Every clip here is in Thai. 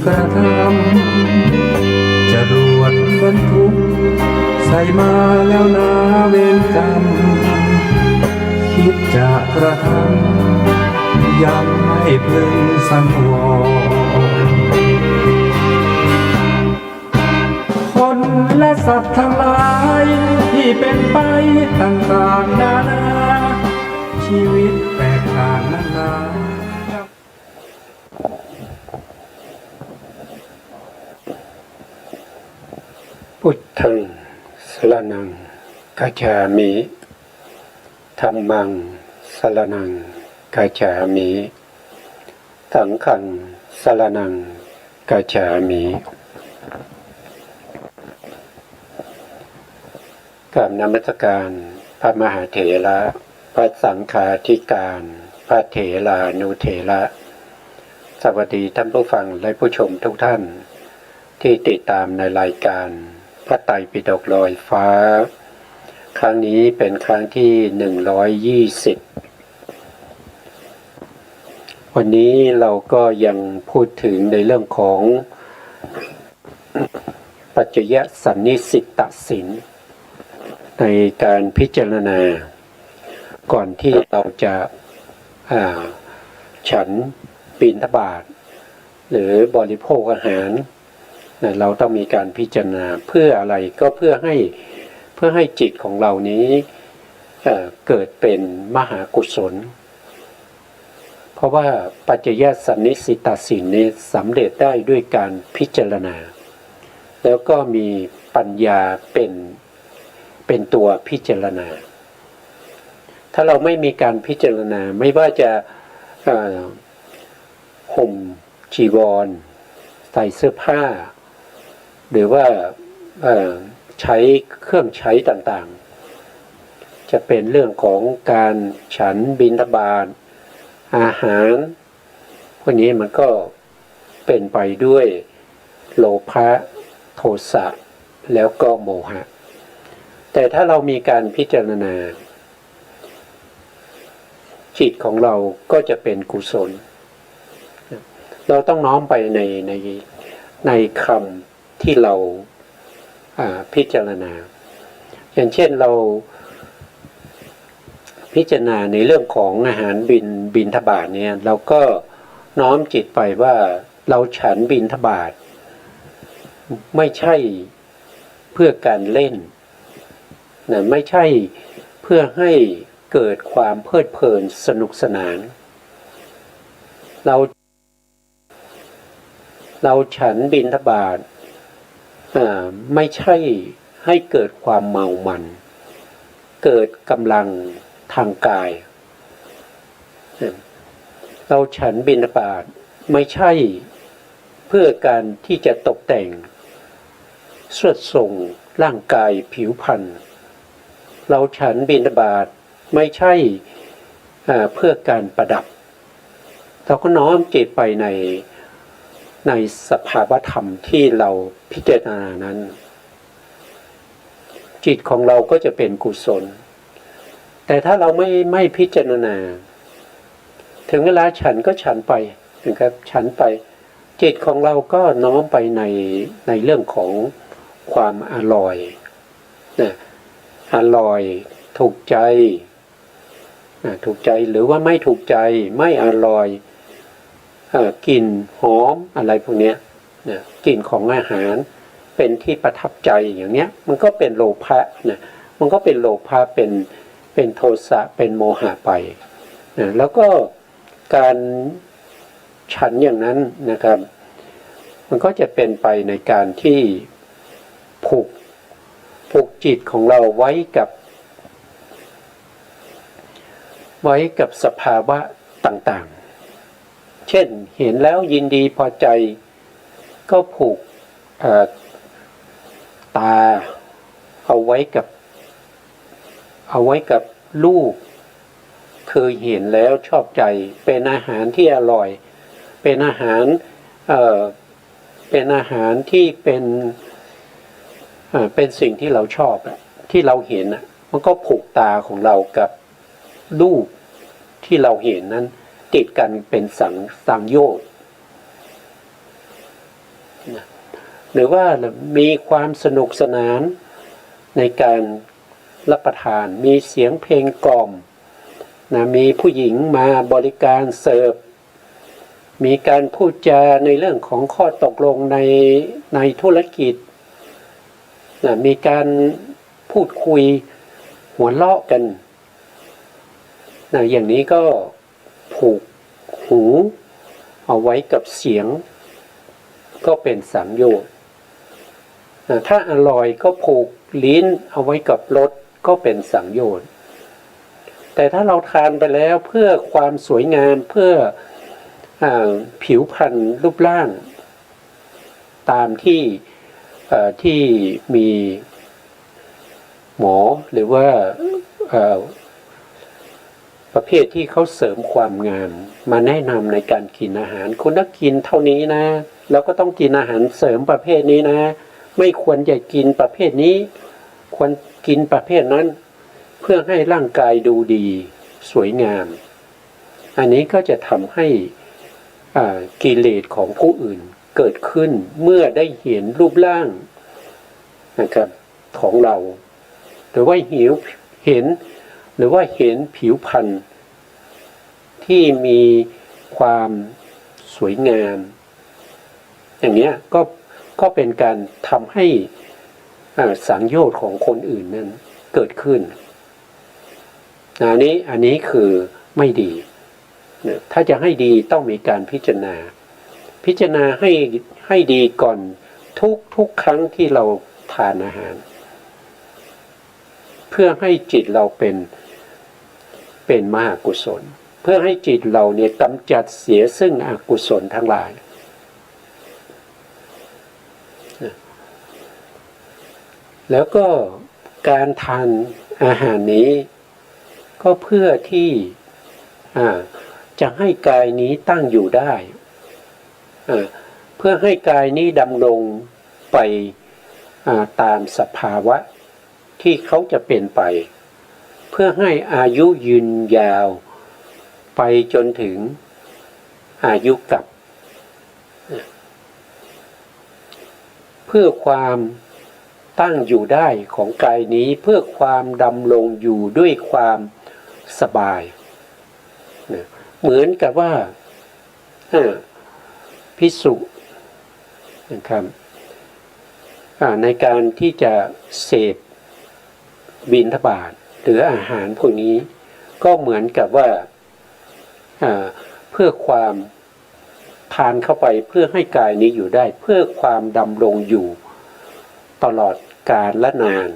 กระทำจรวดบรรทุกใส่มาแล้วนาเวรกรรมคิดจะกระทำยังไม่พึงสังวรคนและสัตว์ทั้งหลายที่เป็นไปต่างๆนานาชีวิตแตกต่างนานาพุทธังสรณังคัจฉามิธัมมังสรณังคัจฉามิสังฆังสรณังคัจฉามิกราบนมัสการพระมหาเถระพระสังฆาธิการพระเถรานุเถระสวัสดีท่านผู้ฟังและผู้ชมทุกท่านที่ติดตามในรายการพระไตรปิฎกลอยฟ้าครั้งนี้เป็นครั้งที่120วันนี้เราก็ยังพูดถึงในเรื่องของปัจจยสันนิสิตศีลในการพิจารณาก่อนที่เราจะฉันบิณฑบาตหรือบริโภคอาหารเราต้องมีการพิจารณาเพื่ออะไรก็เพื่อให้จิตของเรานี้เกิดเป็นมหากุศลเพราะว่าปัจจยสันนิสิตศีลนี้สำเร็จได้ด้วยการพิจารณาแล้วก็มีปัญญาเป็นตัวพิจารณาถ้าเราไม่มีการพิจารณาไม่ว่าจะห่มจีวรใส่เสื้อผ้าหรือว่าใช้เครื่องใช้ต่างๆจะเป็นเรื่องของการฉันบิณฑบาตอาหารพวกนี้มันก็เป็นไปด้วยโลภะโทสะแล้วก็โมหะแต่ถ้าเรามีการพิจารณาจิตของเราก็จะเป็นกุศลเราต้องน้อมไปในคำที่เราพิจารณาอย่างเช่นเราพิจารณาในเรื่องของอาหารบิณฑบาตเนี่ยเราก็น้อมจิตไปว่าเราฉันบิณฑบาตไม่ใช่เพื่อการเล่นนะไม่ใช่เพื่อให้เกิดความเพลิดเพลินสนุกสนานเราฉันบิณฑบาตไม่ใช่ให้เกิดความเมามันเกิดกำลังทางกายเราฉันบิณฑบาตไม่ใช่เพื่อการที่จะตกแต่งสวดทรงร่างกายผิวพรรณเราฉันบิณฑบาตไม่ใช่เพื่อการประดับเราก็น้อมจิตไปในสภาวธรรมที่เราพิจารณานั้นจิตของเราก็จะเป็นกุศลแต่ถ้าเราไม่พิจารณาถึงเวลาฉันก็ฉันไปนะครับฉันไปจิตของเราก็น้อมไปในเรื่องของความอร่อยนะอร่อยถูกใจหรือว่าไม่ถูกใจไม่อร่อยกลิ่นหอมอะไรพวกนี้นะกลิ่นของอาหารเป็นที่ประทับใจอย่างเนี้ยมันก็เป็นโลภะนะมันก็เป็นโลภะเป็นโทสะเป็นโมหะไปนะแล้วก็การฉันอย่างนั้นนะครับมันก็จะเป็นไปในการที่ผูกจิตของเราไว้กับสภาวะต่างๆเช่นเห็นแล้วยินดีพอใจก็ผูกตาเอาไว้กับรูปเคยเห็นแล้วชอบใจเป็นอาหารที่อร่อยเป็นอาหารที่เป็นสิ่งที่เราชอบที่เราเห็นมันก็ผูกตาของเรากับรูปที่เราเห็นนั้นติดกันเป็นสังโยชน์ หรือว่ามีความสนุกสนานในการรับประทานมีเสียงเพลงกล่อมนะมีผู้หญิงมาบริการเสิร์ฟมีการพูดจาในเรื่องของข้อตกลงในธุรกิจนะมีการพูดคุยหัวเราะกันนะอย่างนี้ก็ผูกหูเอาไว้กับเสียงก็เป็นสังโยชน์นะถ้าอร่อยก็ผูกลิ้นเอาไว้กับรสก็เป็นสังโยชน์แต่ถ้าเราทานไปแล้วเพื่อความสวยงามเพื่อผิวพรรณรูปร่างตามที่มีหมอหรือว่าประเภทที่เขาเสริมความงามมาแนะนำในการกินอาหารคุณต้องกินเท่านี้นะแล้วก็ต้องกินอาหารเสริมประเภทนี้นะไม่ควรจะกินประเภทนี้ควรกินประเภทนั้นเพื่อให้ร่างกายดูดีสวยงามอันนี้ก็จะทำให้กิเลสของผู้อื่นเกิดขึ้นเมื่อได้เห็นรูปร่างนะครับของเราหรือว่าเห็นผิวพรรณที่มีความสวยงามอย่างนี้ก็เป็นการทำให้สังโยชน์ของคนอื่นนั้นเกิดขึ้นอันนี้คือไม่ดีถ้าจะให้ดีต้องมีการพิจารณาให้ดีก่อนทุกครั้งที่เราทานอาหารเพื่อให้จิตเราเป็นมหากุศลเพื่อให้จิตเราเนี่ยกำจัดเสียซึ่งอกุศลทั้งหลายแล้วก็การทานอาหารนี้ก็เพื่อที่จะให้กายนี้ตั้งอยู่ได้เพื่อให้กายนี้ดำรงไปตามสภาวะที่เขาจะเป็นไปเพื่อให้อายุยืนยาวไปจนถึงอายุกลับเพื่อความตั้งอยู่ได้ของกายนี้เพื่อความดำรงอยู่ด้วยความสบายเหมือนกับว่าภิกษุนะครับในการที่จะเสพบิณฑบาตหรืออาหารพวกนี้ก็เหมือนกับว่าเพื่อความทานเข้าไปเพื่อให้กายนี้อยู่ได้เพื่อความดำรงอยู่ตลอดกาลและนาน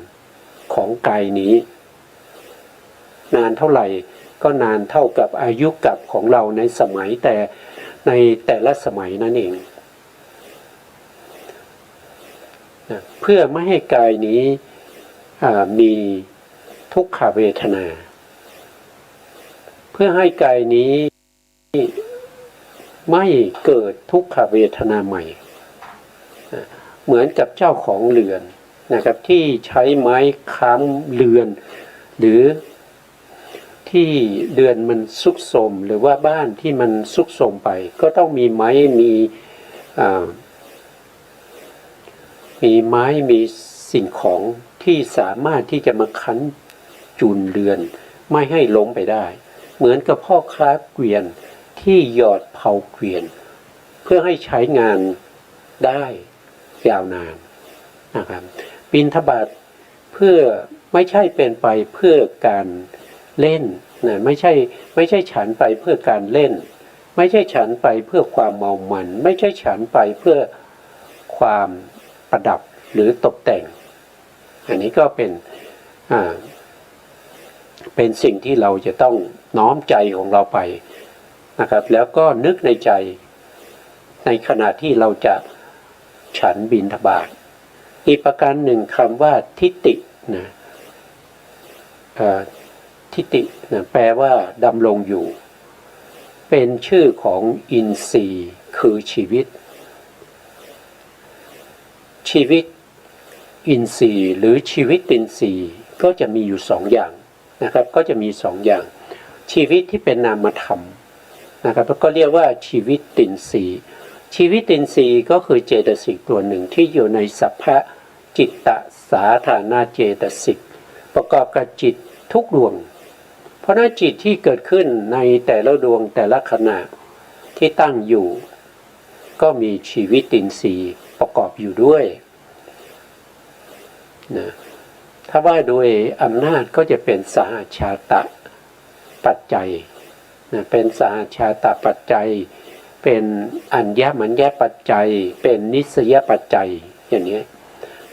ของกายนี้นานเท่าไหร่ก็นานเท่ากับอายุกับของเราในสมัยในแต่ละสมัยนั่นเองเพื่อไม่ให้กายนี้มีทุกขเวทนาเพื่อให้กายนี้ไม่เกิดทุกขเวทนาใหม่เหมือนกับเจ้าของเรือนนะครับที่ใช้ไม้ค้ำเรือนหรือที่เรือนมันซุกซมหรือว่าบ้านที่มันซุกซมไปก็ต้องมีไม้มีสิ่งของที่สามารถที่จะมาคั้นจูนเรือนไม่ให้ล้มไปได้เหมือนกับพ่อค้าเกวียนที่หยอดเผาเกวียนเพื่อให้ใช้งานได้ยาวนานนะครับบิณฑบาตเพื่อไม่ใช่เป็นไปเพื่อการเล่นนะไม่ใช่ฉันไปเพื่อการเล่นไม่ใช่ฉันไปเพื่อความเมามันไม่ใช่ฉันไปเพื่อความประดับหรือตกแต่งอันนี้ก็เป็นสิ่งที่เราจะต้องน้อมใจของเราไปนะครับแล้วก็นึกในใจในขณะที่เราจะฉันบิณฑบาตอีกประการหนึ่งคำว่าทิฏฐินะทิฏฐินะแปลว่าดำรงอยู่เป็นชื่อของอินทรีย์คือชีวิตอินทรีย์หรือชีวิตอินทรีย์ก็จะมีอยู่สองอย่างนะครับก็จะมีสองอย่างชีวิตที่เป็นนามธรรมนะครับก็เรียกว่าชีวิตอินทรีย์ ชีวิตินทรีย์ก็คือเจตสิกตัวหนึ่งที่อยู่ในสัพพะจิตตสาธารณเจตสิกประกอบกับจิตทุกดวงเพราะนั้นจิตที่เกิดขึ้นในแต่ละดวงแต่ละขณะที่ตั้งอยู่ก็มีชีวิตินทรีย์ประกอบอยู่ด้วยนะถ้าว่าโดยอำนาจก็จะเป็นสหชาตะปัจจัยนะเป็นสหชาตะปัจจัยเป็นอัญญมัญญปัจจัยเป็นนิสยปัจจัยอย่างนี้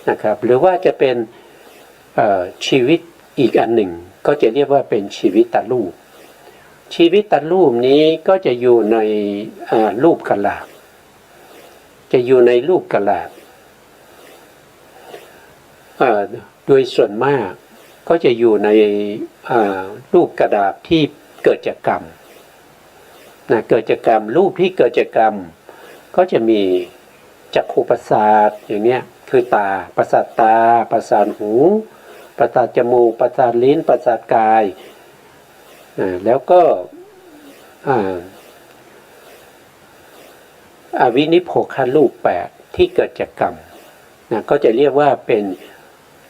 นะครับหรือว่าจะเป็นชีวิตอีกอันหนึ่งก็จะเรียกว่าเป็นชีวิตตรูปชีวิตตรูปนี้ก็จะอยู่ในรูปกะลาบจะอยู่ในรูปกะลาบโดยส่วนมากก็จะอยู่ในรูปกระดาษที่เกิดจากกรรมนะเกิดจากกรรมรูปที่เกิดจากกรรมก็จะมีจักขุประสาทอย่างเนี้ยคือตาประสาทตาประสาทหูประสาทจมูกประสาทลิ้นประสาทกายแล้วก็วินิโพครูป8ที่เกิดจากกรรมนะก็จะเรียกว่าเป็น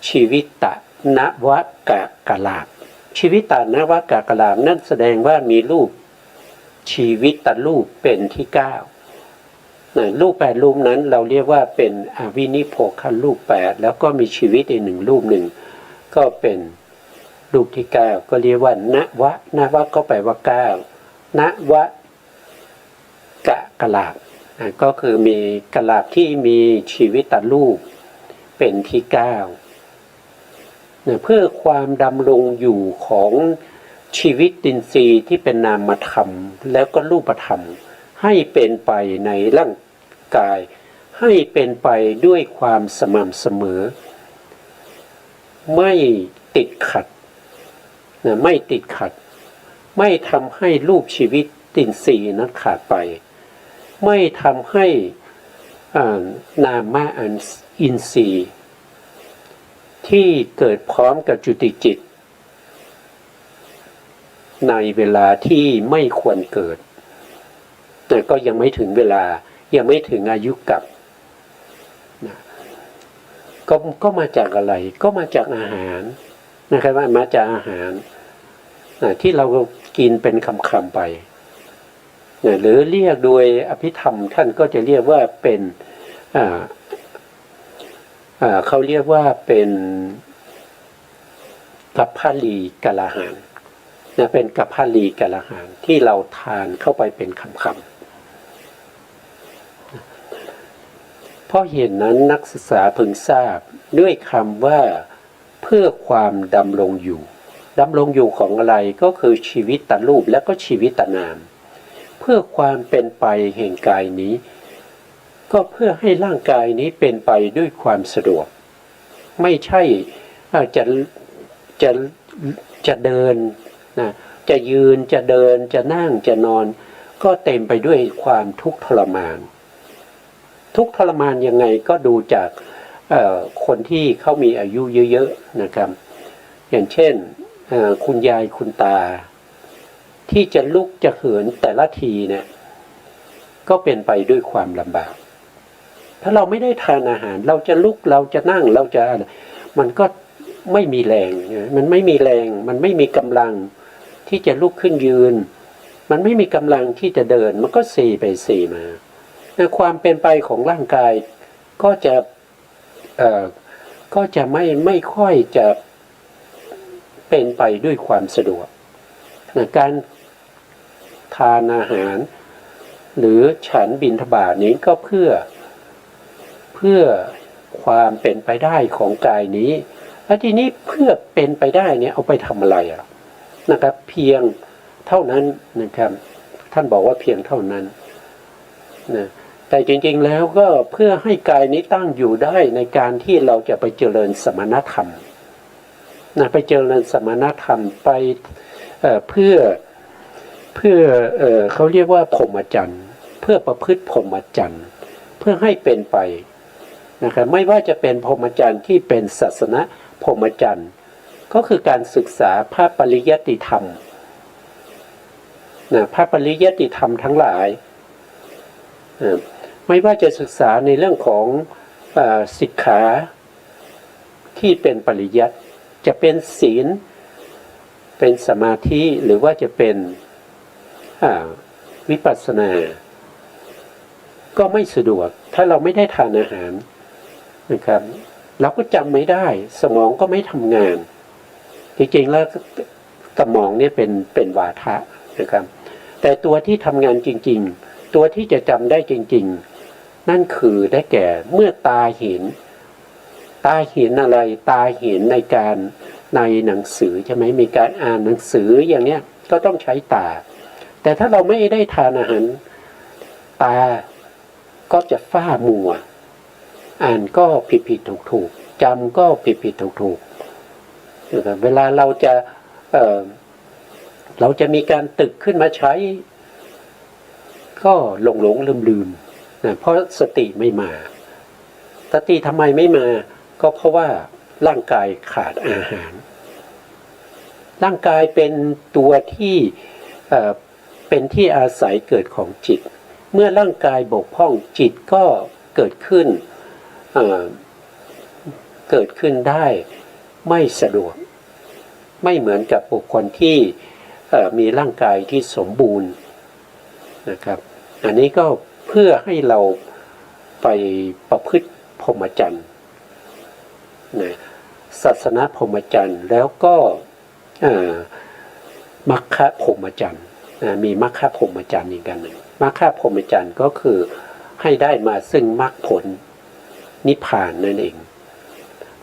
ชีวิตตนวกะลาภชีวิตตนวกะลาภนั่นแสดงว่ามีรูปชีวิตตรูปเป็นที่9นะรูป8รูปนั้นเราเรียกว่าเป็นวินิโพครูป8แล้วก็มีชีวิตอีก1รูปหนึ่งก็เป็นรูปที่9ก็เรียกว่านวก็แปลว่า9นวกะลาภก็คือมีกะลาภที่มีชีวิตตรูปเป็นที่9เพื่อความดำรงอยู่ของชีวิตตินทรีย์ที่เป็นนามธรรมแล้วก็รูปธรรมให้เป็นไปในร่างกายให้เป็นไปด้วยความสม่ำเสมอไม่ติดขัดไม่ติดขัดไม่ทำให้รูปชีวิตตินทรีย์นั้นขาดไปไม่ทำให้นามอินทรีย์ที่เกิดพร้อมกับจุติจิตในเวลาที่ไม่ควรเกิดแต่ก็ยังไม่ถึงเวลายังไม่ถึงอายุกัปนะก็มาจากอะไรก็มาจากอาหารนะครับว่ามาจากอาหารที่เรากินเป็นคำๆไปหรือเรียกโดยอภิธรรมท่านก็จะเรียกว่าเป็นเขาเรียกว่าเป็นกัปพลีกะละหารนะเป็นกัปพลีกะละหารที่เราทานเข้าไปเป็นคำเพราะเหตุนั้นนักศึกษาพึงทราบด้วยคำว่าเพื่อความดำรงอยู่ของอะไรก็คือชีวิตตรูปและก็ชีวิตตนามเพื่อความเป็นไปแห่งกายนี้ก็เพื่อให้ร่างกายนี้เป็นไปด้วยความสะดวกไม่ใช่จะเดินนะจะยืนจะเดินจะนั่งจะนอนก็เต็มไปด้วยความทุกข์ทรมานทุกข์ทรมานยังไงก็ดูจากคนที่เขามีอายุเยอะๆนะครับอย่างเช่นคุณยายคุณตาที่จะลุกจะเหินแต่ละทีเนี่ยก็เป็นไปด้วยความลำบากถ้าเราไม่ได้ทานอาหารเราจะลุกเราจะนั่งเราจะมันก็ไม่มีแรงมันไม่มีแรงมันไม่มีกำลังที่จะลุกขึ้นยืนมันไม่มีกำลังที่จะเดินมันก็เซไปเซมาความเป็นไปของร่างกายก็จะไม่ค่อยจะเป็นไปด้วยความสะดวกการทานอาหารหรือฉันบิณฑบาตนี้ก็เพื่อความเป็นไปได้ของกายนี้และทีนี้เพื่อเป็นไปได้เนี่ยเอาไปทำอะไรนะครับเพียงเท่านั้นนะครับท่านบอกว่าเพียงเท่านั้นนะแต่จริงๆแล้วก็เพื่อให้กายนี้ตั้งอยู่ได้ในการที่เราจะไปเจริญสมณธรรมนะไปเจริญสมณธรรมไปเพื่อเขาเรียกว่าพรหมจรรย์เพื่อประพฤติพรหมจรรย์เพื่อให้เป็นไปนะครับไม่ว่าจะเป็นพรหมจรรย์ที่เป็นศาสนาพรหมจรรย์ก็คือการศึกษาพระปริยัติธรรมนะพระปริยัติธรรมทั้งหลาย ไม่ว่าจะศึกษาในเรื่องของสิกขาที่เป็นปริยัติจะเป็นศีลเป็นสมาธิหรือว่าจะเป็นวิปัสสนาก็ไม่สะดวกถ้าเราไม่ได้ทานอาหารนะครับเราก็จำไม่ได้สมองก็ไม่ทำงานจริงๆแล้วสมองเนี่ยเป็นวาทะนะครับแต่ตัวที่ทำงานจริงๆตัวที่จะจำได้จริงๆนั่นคือได้แก่เมื่อตาเห็นอะไรตาเห็นในหนังสือใช่ไหมมีการอ่านหนังสืออย่างเนี้ยก็ต้องใช้ตาแต่ถ้าเราไม่ได้ทานอาหารตาก็จะฝ้ามัวอ่านก็ผิดถูกจำก็ผิดถูกนะครับเวลาเราจะมีการตึกขึ้นมาใช้ก็หลงลืมนะเพราะสติไม่มาสติทำไมไม่มาก็เพราะว่าร่างกายขาดอาหารร่างกายเป็นตัวที่เป็นที่อาศัยเกิดของจิตเมื่อร่างกายบกพร่องจิตก็เกิดขึ้นได้ไม่สะดวกไม่เหมือนกับบุคคลที่มีร่างกายที่สมบูรณ์นะครับอันนี้ก็เพื่อให้เราไปประพฤติพรหมจรรย์นะศาสนาพรหมจรรย์แล้วก็มรรคพรหมจรรย์มีมรรคพรหมจรรย์อีกอันหนึ่งมรรคพรหมจรรย์ก็คือให้ได้มาซึ่งมรรคผลนิพพานนั่นเอง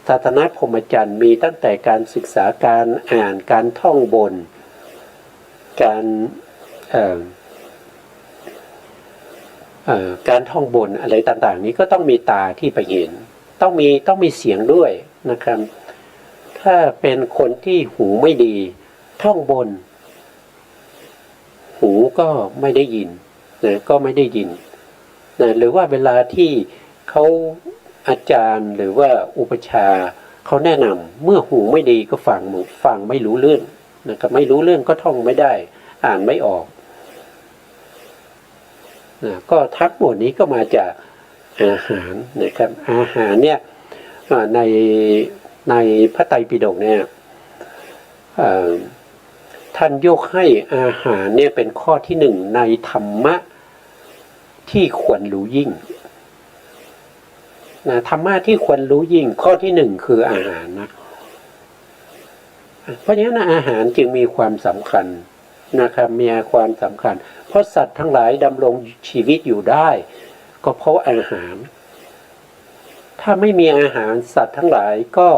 ศาสนาพรหมจรรย์มีตั้งแต่การศึกษาการอ่านการท่องบนการท่องบนอะไรต่างๆนี้ก็ต้องมีตาที่ไปเห็นต้องมีเสียงด้วยนะครับถ้าเป็นคนที่หูไม่ดีท่องบนหูก็ไม่ได้ยินนะก็ไม่ได้ยินนะหรือว่าเวลาที่เขาอาจารย์หรือว่าอุปชฌาย์เขาแนะนำเมื่อหูไม่ดีก็ฟังไม่รู้เรื่องนะครับไม่รู้เรื่องก็ท่องไม่ได้อ่านไม่ออกนะก็ทั้งหมดนี้ก็มาจากอาหารนะครับอาหารเนี่ยในพระไตรปิฎกเนี่ยท่านยกให้อาหารเนี่ยเป็นข้อที่หนึ่งในธรรมะที่ควรรู้ยิ่งนะธรรมะที่ควรรู้ยิ่งข้อที่หนึ่งคืออาหารนะเพราะฉะนั้นอาหารจึงมีความสำคัญนะครับมีความสำคัญเพราะสัตว์ทั้งหลายดำรงชีวิตอยู่ได้ก็เพราะอาหารถ้าไม่มีอาหารสัตว์ทั้งหลายก็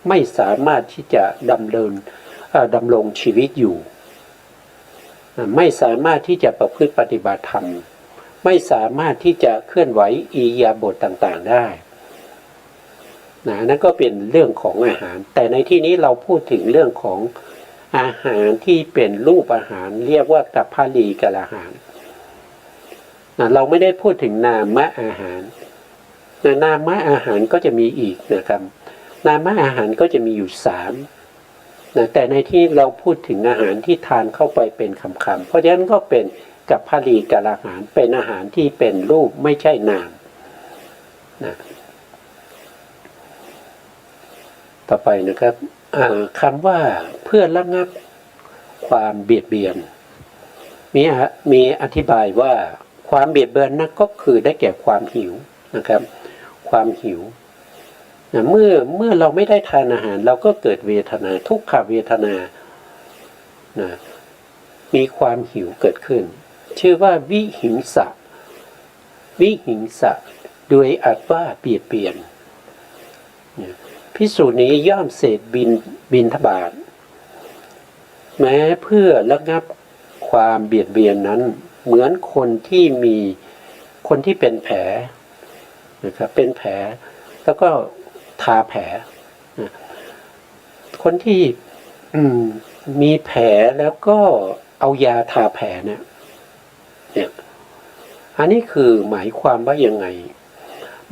ไม่สามารถที่จะดำรงชีวิตอยู่ไม่สามารถที่จะประพฤติปฏิบัติธรรมไม่สามารถที่จะเคลื่อนไหวอิริยาบถต่างๆได้นั่นก็เป็นเรื่องของอาหารแต่ในที่นี้เราพูดถึงเรื่องของอาหารที่เป็นรูปอาหารเรียกว่ากัปพาลีกัลอาหารเราไม่ได้พูดถึงนามะอาหารนามะอาหารก็จะมีอีกนะครับนามะอาหารก็จะมีอยู่3แต่ในที่เราพูดถึงอาหารที่ทานเข้าไปเป็นคำๆเพราะฉะนั้นก็เป็นกัปพาลีกัลอาหารเป็นอาหารที่เป็นรูปไม่ใช่นามนะต่อไปนะครับคำว่าเพื่อระงับความเบียดเบียนมีอธิบายว่าความเบียดเบียนนั่นก็คือได้แก่ความหิวนะครับความหิวนะเมื่อเราไม่ได้ทานอาหารเราก็เกิดเวทนาทุกขเวทนานะมีความหิวเกิดขึ้นชื่อว่าวิหิงสะโดยอัดว่าเบียดเบียนภิกษุนี้ย่อมเสพบิณฑบาตแม้เพื่อระงับความเบียดเบียนนั้นเหมือนคนที่เป็นแผลนะครับเป็นแผลแล้วก็ทาแผลคนที่มีแผลแล้วก็เอายาทาแผลเนี่ยอันนี้คือหมายความว่ายังไง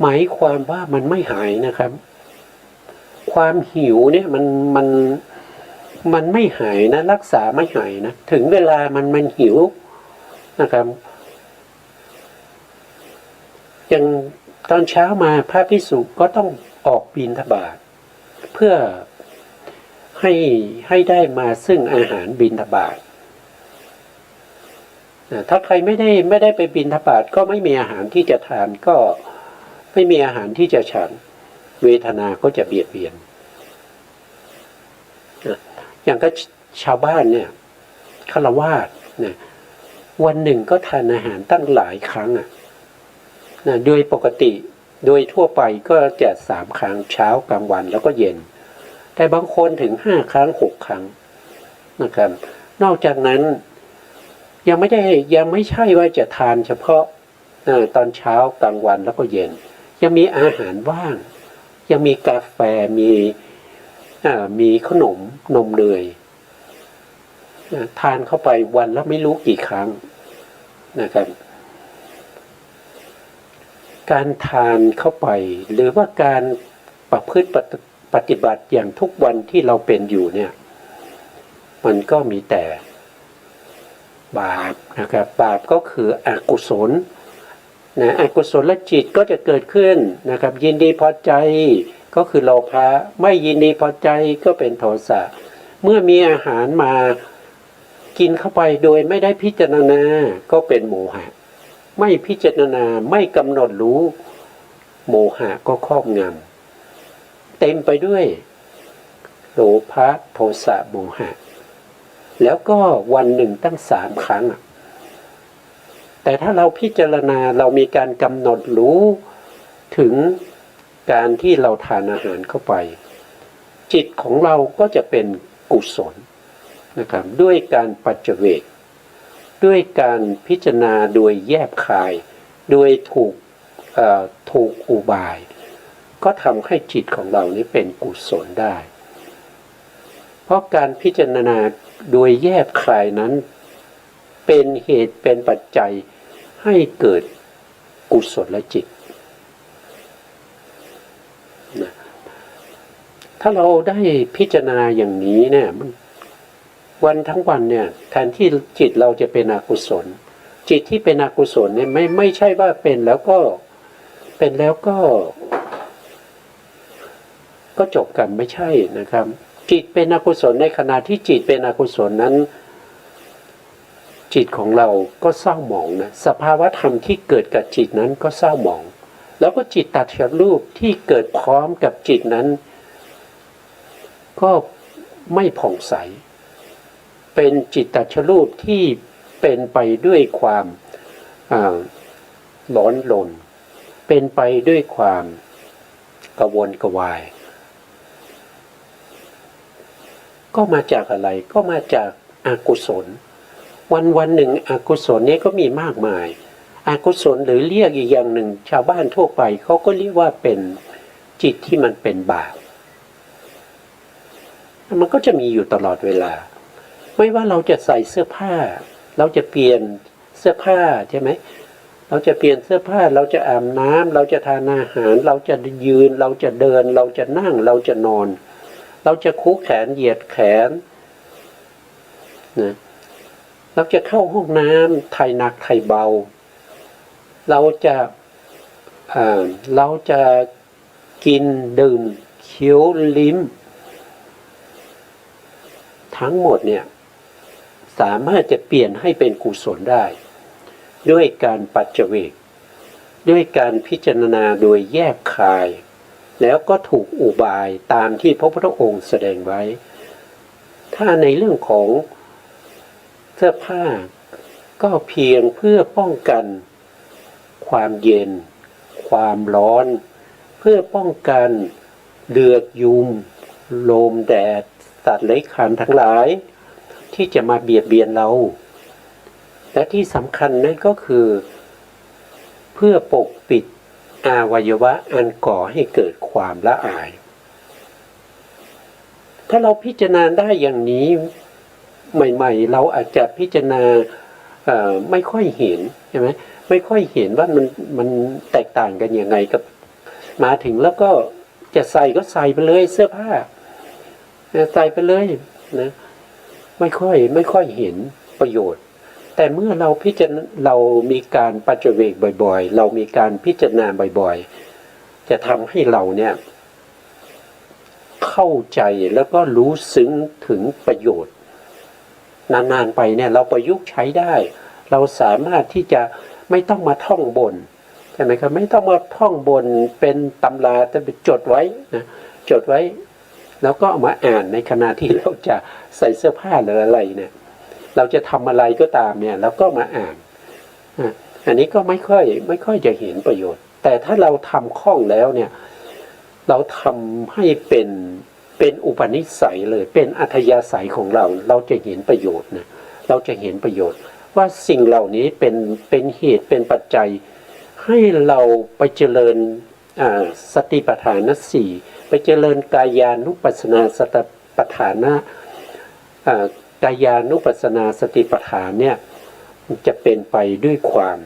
หมายความว่ามันไม่หายนะครับความหิวเนี่ยมันไม่หายนะรักษาไม่หายนะถึงเวลามันหิวนะครับ อย่างตอนเช้ามาพระภิกษุก็ต้องออกบิณฑบาตเพื่อให้ได้มาซึ่งอาหารบิณฑบาตถ้าใครไม่ได้ไปบิณฑบาตก็ไม่มีอาหารที่จะทานก็ไม่มีอาหารที่จะฉันเวทนาก็จะเบียดเบียนอย่างก็ชาวบ้านเนี่ยฆราวาสเนี่ยวันหนึ่งก็ทานอาหารตั้งหลายครั้งโดยปกติโดยทั่วไปก็จะ3 ครั้งเช้ากลางวันแล้วก็เย็นแต่บางคนถึง5 ครั้ง6 ครั้งนะครับนอกจากนั้นยังไม่ใช่ว่าจะทานเฉพาะตอนเช้ากลางวันแล้วก็เย็นยังมีอาหารว่างยังมีกาแฟมีขนมนมเนยทานเข้าไปวันละไม่รู้กี่ครั้งนะครับการทานเข้าไปหรือว่าการประพฤติปฏิบัติอย่างทุกวันที่เราเป็นอยู่เนี่ยมันก็มีแต่บาปนะครับบาปก็คืออกุศลอกุศลจิตก็จะเกิดขึ้นนะครับยินดีพอใจก็คือโลภะไม่ยินดีพอใจก็เป็นโทสะเมื่อมีอาหารมากินเข้าไปโดยไม่ได้พิจารณาก็เป็นโมหะไม่พิจารณาไม่กำหนดรู้โมหะก็ครอบงำเต็มไปด้วยโลภะโทสะโมหะแล้วก็วันหนึ่งตั้ง3 ครั้งแต่ถ้าเราพิจารณาเรามีการกำหนดรู้ถึงการที่เราทานอาหารเข้าไปจิตของเราก็จะเป็นกุศลนะครับด้วยการปัจเจเวกด้วยการพิจารณาโดยแยบคายโดยถูกอุบายก็ทำให้จิตของเรานี้เป็นกุศลได้เพราะการพิจารณาโดยแยบคายนั้นเป็นเหตุเป็นปัจจัยให้เกิดกุศลจิตนะถ้าเราได้พิจารณาอย่างนี้เนี่ยวันทั้งวันเนี่ยแทนที่จิตเราจะเป็นอกุศลจิตที่เป็นอกุศลเนี่ยไม่ใช่ว่าเป็นแล้วก็จบกันไม่ใช่นะครับจิตเป็นอกุศลในขณะที่จิตเป็นอกุศลนั้นจิตของเราก็เศร้าหมองนะสภาวะธรรมที่เกิดกับจิตนั้นก็เศร้าหมองแล้วก็จิตตัดฉรูปที่เกิดพร้อมกับจิตนั้นก็ไม่ผ่องใสเป็นจิตตัดฉรูปที่เป็นไปด้วยความร้อนรนเป็นไปด้วยความกระวนกระวายก็มาจากอะไรก็มาจากอกุศลวันหนึ่งอกุศลนี้ก็มีมากมายอกุศลหรือเรียกอีกอย่างหนึ่งชาวบ้านทั่วไปเขาก็เรียกว่าเป็นจิตที่มันเป็นบาปมันก็จะมีอยู่ตลอดเวลาไม่ว่าเราจะใส่เสื้อผ้าเราจะเปลี่ยนเสื้อผ้าใช่ไหมเราจะเปลี่ยนเสื้อผ้าเราจะอาบน้ำเราจะทานอาหารเราจะยืนเราจะเดินเราจะนั่งเราจะนอนเราจะคุกแขนเหยียดแขนนะเราจะเข้าห้องน้ำถ่ายหนักถ่ายเบาเราจะกินดื่มเคี้ยวลิ้มทั้งหมดเนี่ยสามารถจะเปลี่ยนให้เป็นกุศลได้ด้วยการปัจเจเวกด้วยการพิจารณาโดยแยกคายแล้วก็ถูกอุบายตามที่พระพุทธองค์แสดงไว้ถ้าในเรื่องของเสื้อผ้าก็เพียงเพื่อป้องกันความเย็นความร้อนเพื่อป้องกันเลือกยุงลมแดดสัตว์เลื้อยคลานทั้งหลายที่จะมาเบียดเบียนเราและที่สำคัญนั่นก็คือเพื่อปกปิดอวัยวะอันก่อให้เกิดความละอายถ้าเราพิจารณาได้อย่างนี้ใหม่ๆเราอาจจะพิจารณาไม่ค่อยเห็นใช่ไหมไม่ค่อยเห็นว่ามันแตกต่างกันยังไงกับมาถึงแล้วก็จะใส่ก็ใส่ไปเลยเสื้อผ้าใส่ไปเลยนะไม่ค่อยเห็นประโยชน์ แต่เมื่อเราพิจารณาเรามีการปัจเจเวกบ่อยๆเรามีการพิจารณาบ่อยๆจะทำให้เราเนี่ยเข้าใจแล้วก็รู้ซึ้งถึงประโยชน์นานๆไปเนี่ยเราประยุกต์ใช้ได้เราสามารถที่จะไม่ต้องมาท่องบนใช่ไหมครับไม่ต้องมาท่องบนเป็นตำราแต่ไปจดไว้นะจดไว้แล้วก็เอามาอ่านในขณะที่เราจะใส่เสื้อผ้าหรืออะไรเนี่ยเราจะทำอะไรก็ตามเนี่ยเราก็มาอ่านอันนี้ก็ไม่ค่อยจะเห็นประโยชน์แต่ถ้าเราทำคล่องแล้วเนี่ยเราทำให้เป็นอุปนิสัยเลยเป็นอัธยาศัยของเราเราจะเห็นประโยชน์นะเราจะเห็นประโยชน์ว่าสิ่งเหล่านี้เป็นเหตุเป็นปัจจัยให้เราไปเจริญสติปัฏฐานสี่ไปเจริญกายานุปัสสนาสติปัฏฐานะกายานุปัสสนาสติปัฏฐานเนี่ยจะเป็นไปด้วยความ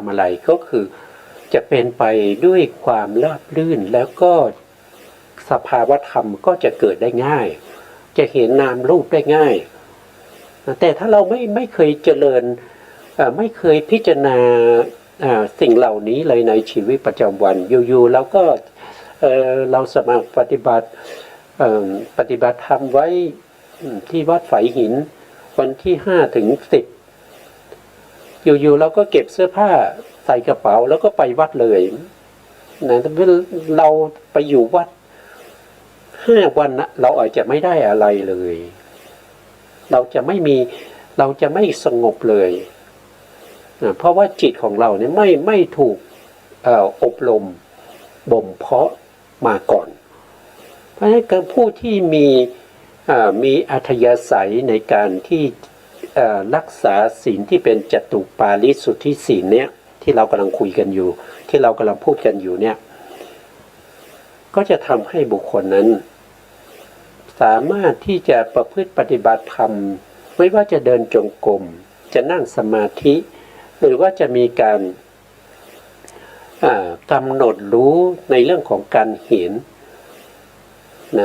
อะไรก็คือจะเป็นไปด้วยความราบรื่นแล้วก็สภาวธรรมก็จะเกิดได้ง่ายจะเห็นนามรูปได้ง่ายแต่ถ้าเราไม่เคยเจริญไม่เคยพิจารณาสิ่งเหล่านี้เลยในชีวิตประจำวันอยู่ๆแล้วก็เราสมัครปฏิบัติธรรมไว้ที่วัดฝายหินวันที่5 ถึง 10อยู่ๆเราก็เก็บเสื้อผ้าใส่กระเป๋าแล้วก็ไปวัดเลยนะเราไปอยู่วัด5 วันนะเราอาจจะไม่ได้อะไรเลยเราจะไม่สงบเลยเพราะว่าจิตของเราเนี่ยไม่ถูกอบรมบ่มเพาะมาก่อนเพราะฉะนั้นผู้ที่มีอัธยาศัยในการที่รักษาศีลที่เป็นจตุปาริสุทธิศีลเนี่ยที่เรากำลังคุยกันอยู่ที่เรากำลังพูดกันอยู่เนี่ยก็จะทำให้บุคคลนั้นสามารถที่จะประพฤติปฏิบัติธรรมไม่ว่าจะเดินจงกรมจะนั่งสมาธิหรือว่าจะมีการกำหนดรู้ในเรื่องของการเห็น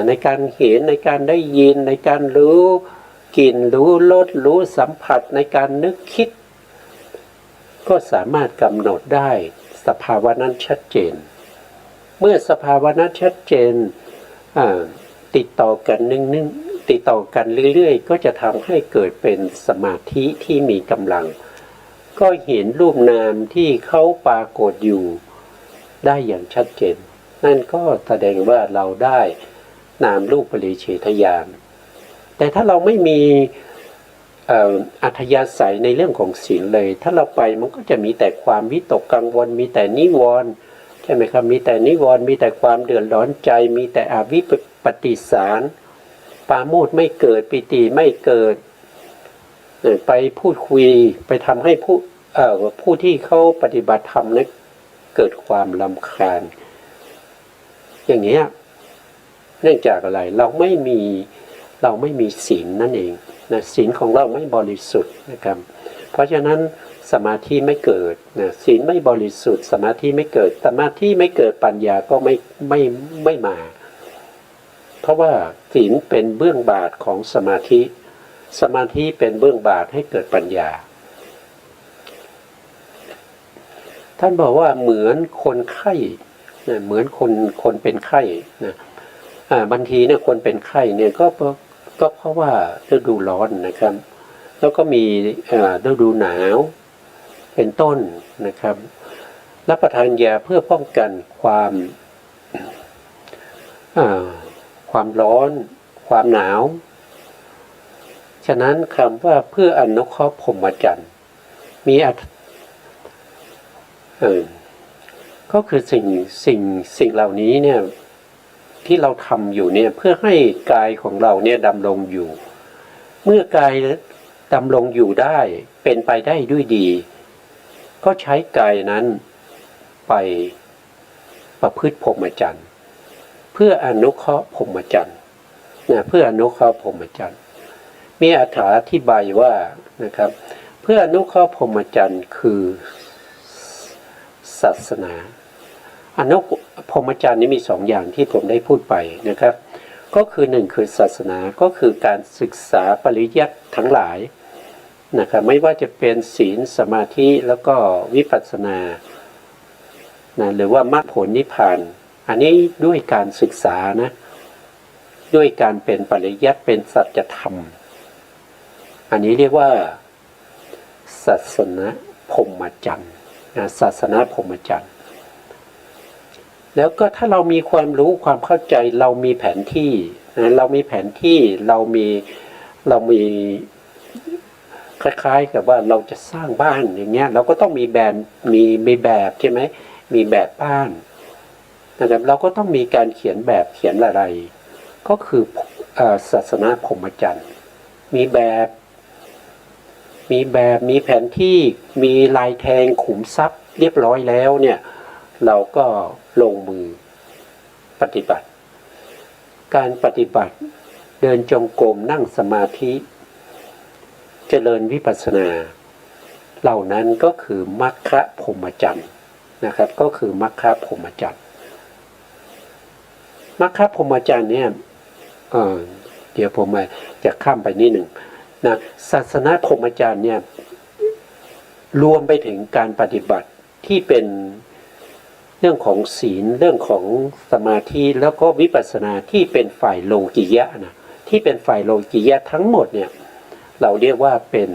ในการเห็นในการได้ยินในการรู้กลิ่นรู้รสรู้สัมผัสในการนึกคิดก็สามารถกำหนดได้สภาวะนั้นชัดเจนเมื่อสภาวะนั้นชัดเจนติดต่อกันติดต่อกันเรื่อยๆก็จะทำให้เกิดเป็นสมาธิที่มีกำลังก็เห็นรูปนามที่เขาปรากฏอยู่ได้อย่างชัดเจนนั่นก็แสดงว่าเราได้นามรูปปริเฉทญาณแต่ถ้าเราไม่มีอัธยาศัยในเรื่องของศีลเลยถ้าเราไปมันก็จะมีแต่ความวิตกกังวลมีแต่นิวรณ์ใช่ไหมครับมีแต่นิวรณ์มีแต่ความเดือดร้อนใจมีแต่อวิปปิสารปราโมทย์ไม่เกิดปิติไม่เกิดไปพูดคุยไปทำให้ผู้ที่เขาปฏิบัติธรรมนั้นเกิดความรำคาญอย่างนี้เนื่องจากอะไรเราไม่มีศีลนั่นเองนะศีลของเราไม่บริสุทธิ์นะครับเพราะฉะนั้นสมาธิไม่เกิดนะศีลไม่บริสุทธิ์สมาธิไม่เกิดสมาธิไม่เกิดปัญญาก็ไม่มาเพราะว่าศีลเป็นเบื้องบาทของสมาธิเป็นเบื้องบาทให้เกิดปัญญาท่านบอกว่าเหมือนคนไข้นะเหมือนคนเป็นไข้นะบางทีเนี่ยคนเป็นไข้เนี่ยก็เพราะว่าฤดูร้อนนะครับแล้วก็มีฤดูหนาวเป็นต้นนะครับรับประทานยาเพื่อป้องกันความร้อนความหนาวฉะนั้นคำว่าเพื่ออนุเคราะห์พรหมจรรย์มีก็คือสิ่งเหล่านี้เนี่ยที่เราทำอยู่เนี่ยเพื่อให้กายของเราเนี่ยดำรงอยู่เมื่อกายดำรงอยู่ได้เป็นไปได้ด้วยดีก็ใช้กายนั้นไปประพฤติพรหมจรรย์เพื่ออนุเคราะห์พรหมจรรย์นะเพื่ออนุเคราะห์พรหมจรรย์มีอธิบายว่านะครับเพื่ออนุเคราะห์พรหมจรรย์คือศาสนาพรหมจรรย์นี้มี2 อย่างที่ผมได้พูดไปนะครับก็คือ1คือศาสนาก็คือการศึกษาปริยัติทั้งหลาย นะครับไม่ว่าจะเป็นศีลสมาธิแล้วก็วิปัสสนานะหรือว่ามรรคผลนิพพานอันนี้ด้วยการศึกษานะด้วยการเป็นปริยัติเป็นสัจธรรมอันนี้เรียกว่าศาสนาพรหมจรรย์ศาสนาพรหมจรรย์แล้วก็ถ้าเรามีความรู้ความเข้าใจเรามีแผนที่นะเรามีแผนที่เรามีคล้ายๆกับว่าเราจะสร้างบ้านอย่างเงี้ยเราก็ต้องมีแบบใช่ไหมมีแบบบ้านนะครับเราก็ต้องมีการเขียนแบบเขียนอะไรก็คือศาสนาพรหมจรรย์มีแบบมีแผนที่มีลายแทงขุมทรัพย์เรียบร้อยแล้วเนี่ยเราก็ลงมือปฏิบัติการปฏิบัติเดินจงกรมนั่งสมาธิเจริญวิปัสสนาเหล่านั้นก็คือมรรคพรหมจรรย์นะครับก็คือมรรคพรหมจรรย์มรรคพรหมจรรย์เนี่ยเดี๋ยวผมจะข้ามไปนิดหนึ่งนะศาสนาพรหมจรรย์เนี่ยรวมไปถึงการปฏิบัติที่เป็นเรื่องของศีลเรื่องของสมาธิแล้วก็วิปัสสนาที่เป็นฝ่ายโลกิยะนะที่เป็นฝ่ายโลกิยะทั้งหมดเนี่ยเราเรียกว่าเป็น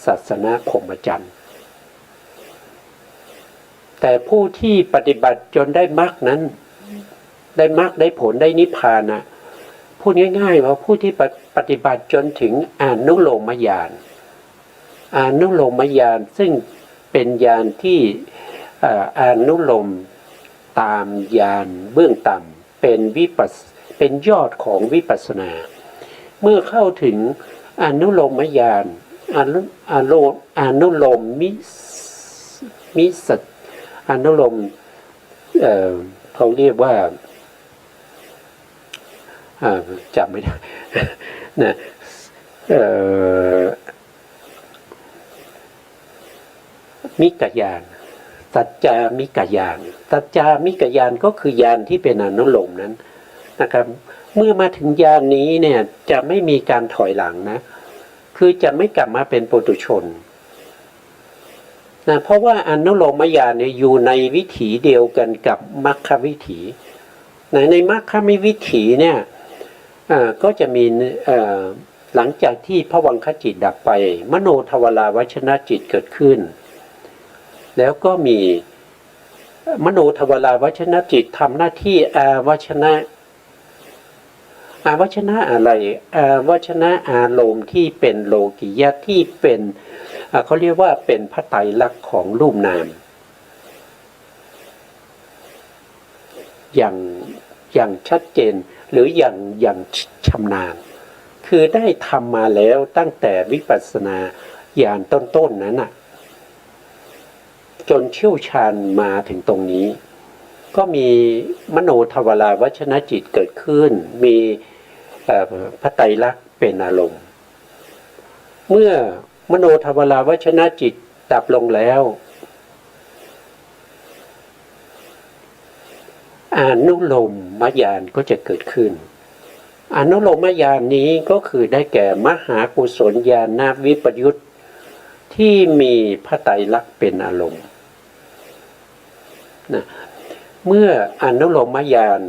ศาสนาพรหมจรรย์แต่ผู้ที่ปฏิบัติจนได้มรรคนั้นได้มรรคได้ผลได้นิพพานนะพูดง่ายๆว่าผู้ที่ปฏิบัติจนถึงอนุโลมญาณอนุโลมญาณซึ่งเป็นญาณที่อนุโลมตามญาณเบื้องต่ำเป็นยอดของวิปัสสนาเมื่อเข้าถึงอนุโลมญาณอนุโลมมิสัจอนุโลมเขาเรียกว่าจำไม่ได้นะมิกญาณสัจจามิกญาณสัจจามิกญาณก็คือญาณที่เป็นอนุโลมนั้นนะครับเมื่อมาถึงญาณนี้เนี่ยจะไม่มีการถอยหลังนะคือจะไม่กลับมาเป็นปุถุชนนะเพราะว่าอนุโลมญาณเนี่ยอยู่ในวิถีเดียวกันกับมรรควิถีในมรรควิถีเนี่ยก็จะมีหลังจากที่ภวังคจิตดับไปมโนทวาราวชนะจิตเกิดขึ้นแล้วก็มีมโนทวาราวชนะจิตทำหน้าที่อาวชนะอะไรอาวชนะอารมณ์ที่เป็นโลกิยะที่เป็นเขาเรียกว่าเป็นพระไตรลักษณ์ของรูปนามอย่างชัดเจนหรืออย่างชำนาญคือได้ทำมาแล้วตั้งแต่วิปัสสนาญาณต้นๆนั้นน่ะจนเชี่ยวชาญมาถึงตรงนี้ก็มีมโนทวาราวชนะจิตเกิดขึ้นมีพระไตรลักษณ์เป็นอารมณ์เมื่อมโนทวาราวชนะจิตดับลงแล้วอนุโลมญาณก็จะเกิดขึ้นอนุโลมญาณนี้ก็คือได้แก่มหากุศลญาณวิปยุตที่มีพระไตรลักษณ์เป็นอารมณ์นะเมื่ออนุโลมญาณ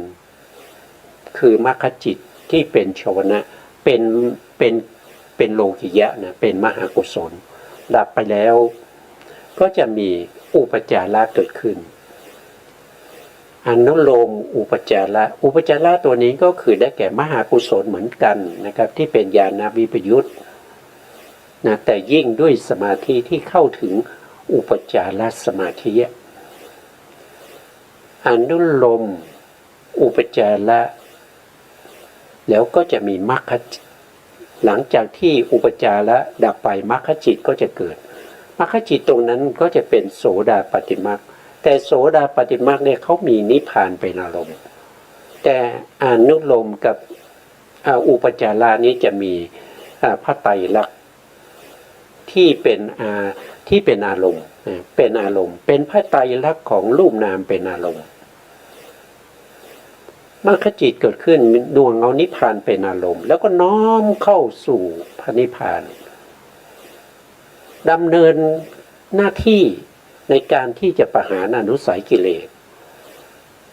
คือมรรคจิตที่เป็นชวนะเป็นโลกิยะนะเป็นมหากุศลดับไปแล้วก็จะมีอุปจาระเกิดขึ้นอนุโลมอุปจาระตัวนี้ก็คือได้แก่มหากุศลเหมือนกันนะครับที่เป็นญาณวิปยุตนะแต่ยิ่งด้วยสมาธิที่เข้าถึงอุปจารสมาธิอนุโลมอุปจาระแล้วก็จะมีมรรคจิตหลังจากที่อุปจาระดับไปมรรคจิตก็จะเกิดมรรคจิตตรงนั้นก็จะเป็นโสดาปัตติมรรคแต่โสดาปัตติมรรคเนี่ยเขามีนิพพานเป็นอารมณ์แต่อนุโลมกับอุปจาระนี้จะมีพระไตรลักษณ์ที่เป็นอารมณ์เป็นพระไตรลักษณ์ของรูปนามเป็นอารมณ์มรรคจิตเกิดขึ้นดวงเอานิพพานเป็นอารมณ์แล้วก็น้อมเข้าสู่พระนิพพาน ดำเนินหน้าที่ในการที่จะประหารอนุสัยกิเลส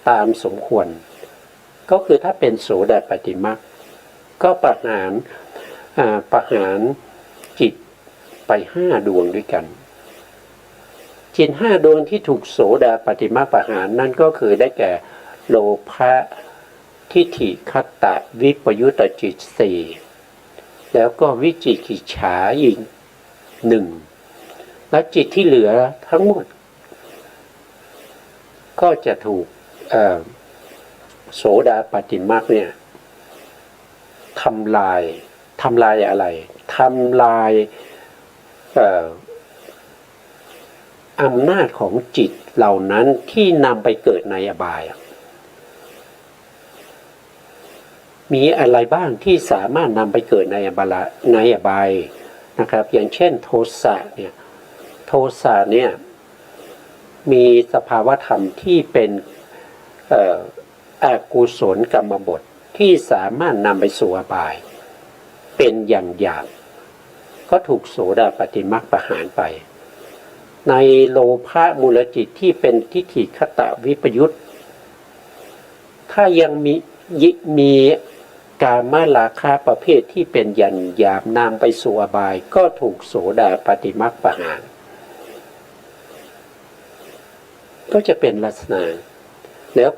ตามสมควรก็คือถ้าเป็นโสดาปัตติมรรคก็ประหารจิตไป5 ดวงด้วยกันจิต5 ดวงที่ถูกโสดาปัตติมรรคประหารนั่นก็คือได้แก่โลภะทิฏฐิคัตตะวิปยุตตจิต4แล้วก็วิจิกิจฉาอีก1และจิตที่เหลือทั้งหมดก็จะถูกโสดาปัตติมรรคเนี่ยทำลายอะไรทำลายอำนาจของจิตเหล่านั้นที่นำไปเกิดในอบายมีอะไรบ้างที่สามารถนำไปเกิดในอบายนะครับอย่างเช่นโทสะเนี่ยมีสภาวธรรมที่เป็นอกุศลกรรมบทที่สามารถนำไปสู่อบายเป็นอย่างก็ถูกโสดาปัตติมรรคประหารไปในโลภะมูลจิตที่เป็นทิฏฐิคตวิปยุตถ้ายังมีกามราคะประเภทที่เป็นหยาบนำไปสู่อบายก็ถูกโสดาปัตติมรรคประหารก็จะเป็นลักษณะแล้ว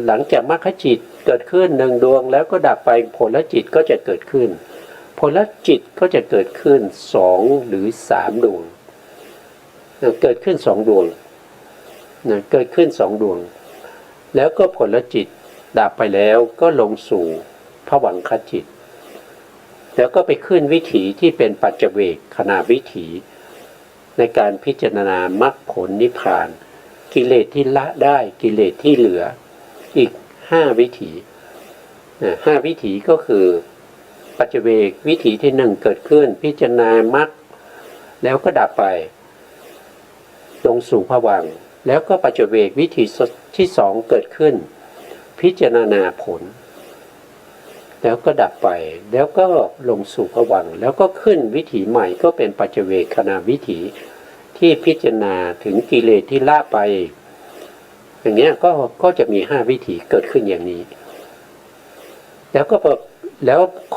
หลังจากมรรคจิตเกิดขึ้น1 ดวงแล้วก็ดับไปผลจิตก็จะเกิดขึ้นผลจิตก็จะเกิดขึ้น2 หรือ 3 ดวงเกิดขึ้น2 ดวงเกิดขึ้น2 ดวงแล้วก็ผลจิตดับไปแล้วก็ลงสู่ภวังคจิตแล้วก็ไปขึ้นวิถีที่เป็นปัจเจเวกขณะวิถีในการพิจารณามรรคผลนิพพานกิเลสที่ละได้กิเลสที่เหลืออีก5 วิถี5 วิถีก็คือปัจเจเวกวิถีที่1เกิดขึ้นพิจารณามรรคแล้วก็ดับไปลงสู่ภวังค์แล้วก็ปัจเจเวกวิถีที่2เกิดขึ้นพิจารณาผลแล้วก็ดับไปแล้วก็ลงสู่ภวังค์แล้วก็ขึ้นวิถีใหม่ก็เป็นปัจเจเวกขณะวิถีที่พิจารณาถึงกิเลสที่ละไปอย่างนี้ก็จะมี5 วิถีเกิดขึ้นอย่างนี้แล้ว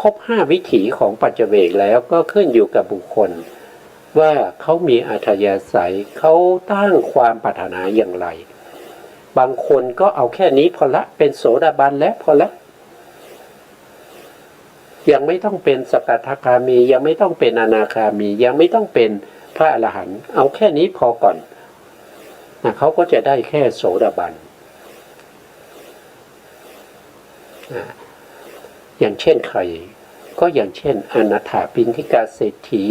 ครบ5 วิถีของปัจเจเวกแล้วก็ขึ้นอยู่กับบุคคลว่าเขามีอัธยาศัยเขาตั้งความปรารถนาอย่างไรบางคนก็เอาแค่นี้พอละเป็นโสดาบันแล้วพอละยังไม่ต้องเป็นสกทาคามียังไม่ต้องเป็นอนาคามียังไม่ต้องเป็นพระอรหันต์เอาแค่นี้พอก่อนเขาก็จะได้แค่โสดาบันอย่างเช่นใครก็อย่างเช่นอนาถปิณฑิกาเศรษฐี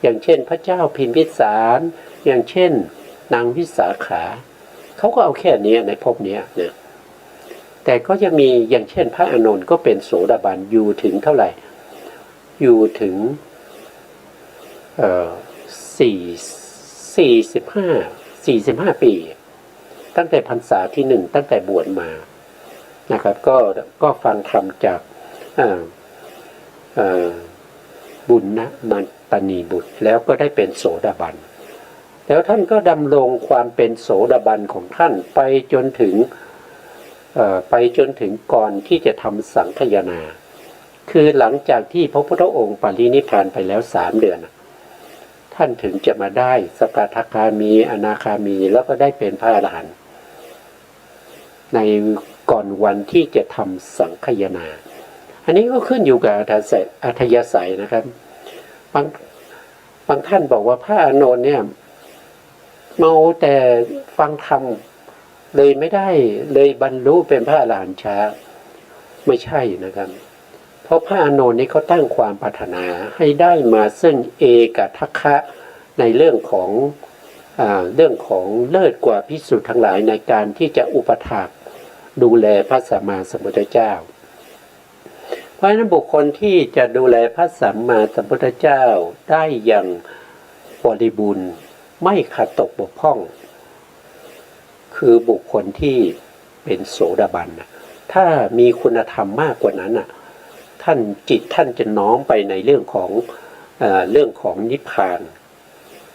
อย่างเช่นพระเจ้าพิมพิสารอย่างเช่นนางวิสาขาเขาก็เอาแค่นี้ในภพนี้นะแต่ก็จะมีอย่างเช่นพระอานนท์ก็เป็นโสดาบันอยู่ถึงเท่าไหร่อยู่ถึง45 ปีตั้งแต่พรรษาที่1ตั้งแต่บวชมานะครับก็ฟังธรรมจากบุญนะมันตนีบุตรแล้วก็ได้เป็นโสดาบันแล้วท่านก็ดำรงความเป็นโสดาบันของท่านไปจนถึงก่อนที่จะทำสังฆยนาคือหลังจากที่พระพุทธองค์ปรินิพพานไปแล้ว3 เดือนท่านถึงจะมาได้สกทาคามีอนาคามีแล้วก็ได้เป็นพระอรหันต์ในก่อนวันที่จะทำสังฆยนาอันนี้ก็ขึ้นอยู่กับอัธยาศัยนะครับบางท่านบอกว่าพระอานนท์เนี่ยเมาแต่ฟังธรรมเลยไม่ได้เลยบรรลุเป็นพระอรหันต์ช้าไม่ใช่นะครับเพราะพระอานนท์นี้เขาตั้งความปรารถนาให้ได้มาซึ่งเอกทัคคะในเรื่องของเลิศกว่าภิกษุทั้งหลายในการที่จะอุปถากดูแลพระสัมมาสัมพุทธเจ้าเพราะฉะนั้นบุคคลที่จะดูแลพระสัมมาสัมพุทธเจ้าได้อย่างบริบูรณ์ไม่ขาดตกบกพร่องคือบุคคลที่เป็นโสดาบันถ้ามีคุณธรรมมากกว่านั้นท่านจะน้อมไปในเรื่องของนิพพาน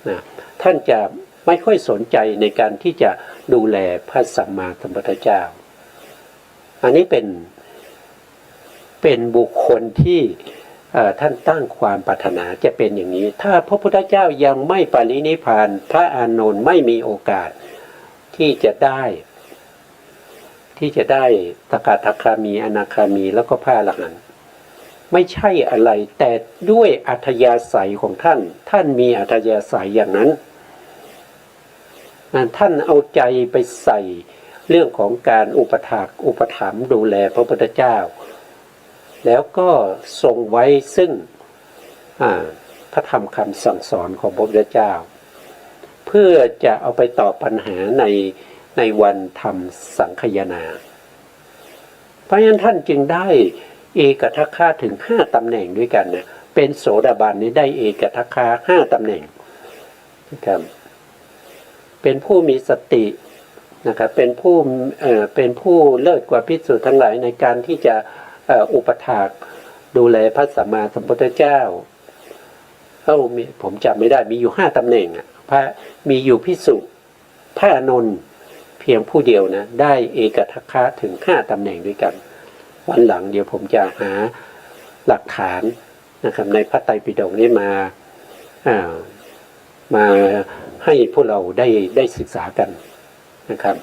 นะท่านจะไม่ค่อยสนใจในการที่จะดูแลพระสัมมาสัมพุทธเจ้าอันนี้เป็นบุคคลที่ท่านตั้งความปรารถนาจะเป็นอย่างนี้ถ้าพระพุทธเจ้ายังไม่ปรินิพพานพระอานนท์ไม่มีโอกาสที่จะได้สกทาคามีอนาคามีแล้วก็พระอรหันต์ไม่ใช่อะไรแต่ด้วยอัธยาศัยของท่านมีอัธยาศัยอย่างนั้นท่านเอาใจไปใส่เรื่องของการอุปถัมภ์ดูแลพระพุทธเจ้าแล้วก็ทรงไว้ซึ่งพระธรรมคำสั่งสอนของพระพุทธเจ้าเพื่อจะเอาไปตอบปัญหาในวันทำสังคายนาเพราะฉะนั้นท่านจึงได้เอกทัคคะถึง5ตำแหน่งด้วยกันนะเป็นโสดาบันนี้ได้เอกทัคคะ5ตำแหน่งนะครับเป็นผู้มีสตินะครับเป็นผู้เลิศกว่าภิกษุทั้งหลายในการที่จะอุปถากดูแลพระสัมมาสัมพุทธเจ้าผมจำไม่ได้มีอยู่5ตำแหน่งพระมีอยู่ภิกษุพระอานนท์เพียงผู้เดียวนะได้เอกทัคคะถึง5ตำแหน่งด้วยกันวันหลังเดี๋ยวผมจะหาหลักฐานนะครับในพระไตรปิฎกนี้มาให้พวกเราได้ศึกษากันนะครับ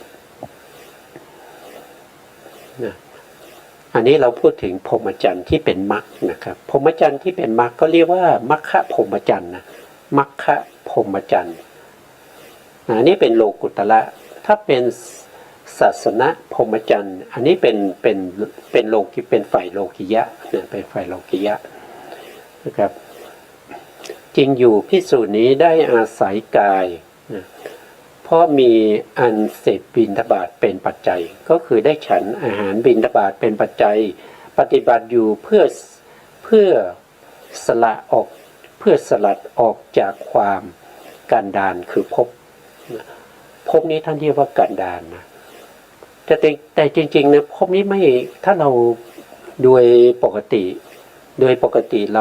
อันนี้เราพูดถึงพรหมจรรย์ที่เป็นมรรคนะครับพรหมจรรย์ที่เป็นมรรคก็เรียกว่ามรรคพรหมจรรย์นะมรรคพรหมจรรย์อันนี้เป็นโลกุตระถ้าเป็นศาสนพรหมจรรย์อันนี้เป็นโลกิเป็นฝ่ายโลกิยะนะเป็นฝ่ายโลกิยะนะครับจริงอยู่ภิกษุนี้ได้อาศัยกายนะเพราะมีอันเสพบิณฑบาตเป็นปัจจัยก็คือได้ฉันอาหารบิณฑบาตเป็นปัจจัยปฏิบัติอยู่เพื่อสลัดออกจากความกันดารคือภพนี้ท่านเรียกว่ากันดารนะแต่จริงๆนะภพนี้ไม่ถ้าเราโดยปกติเ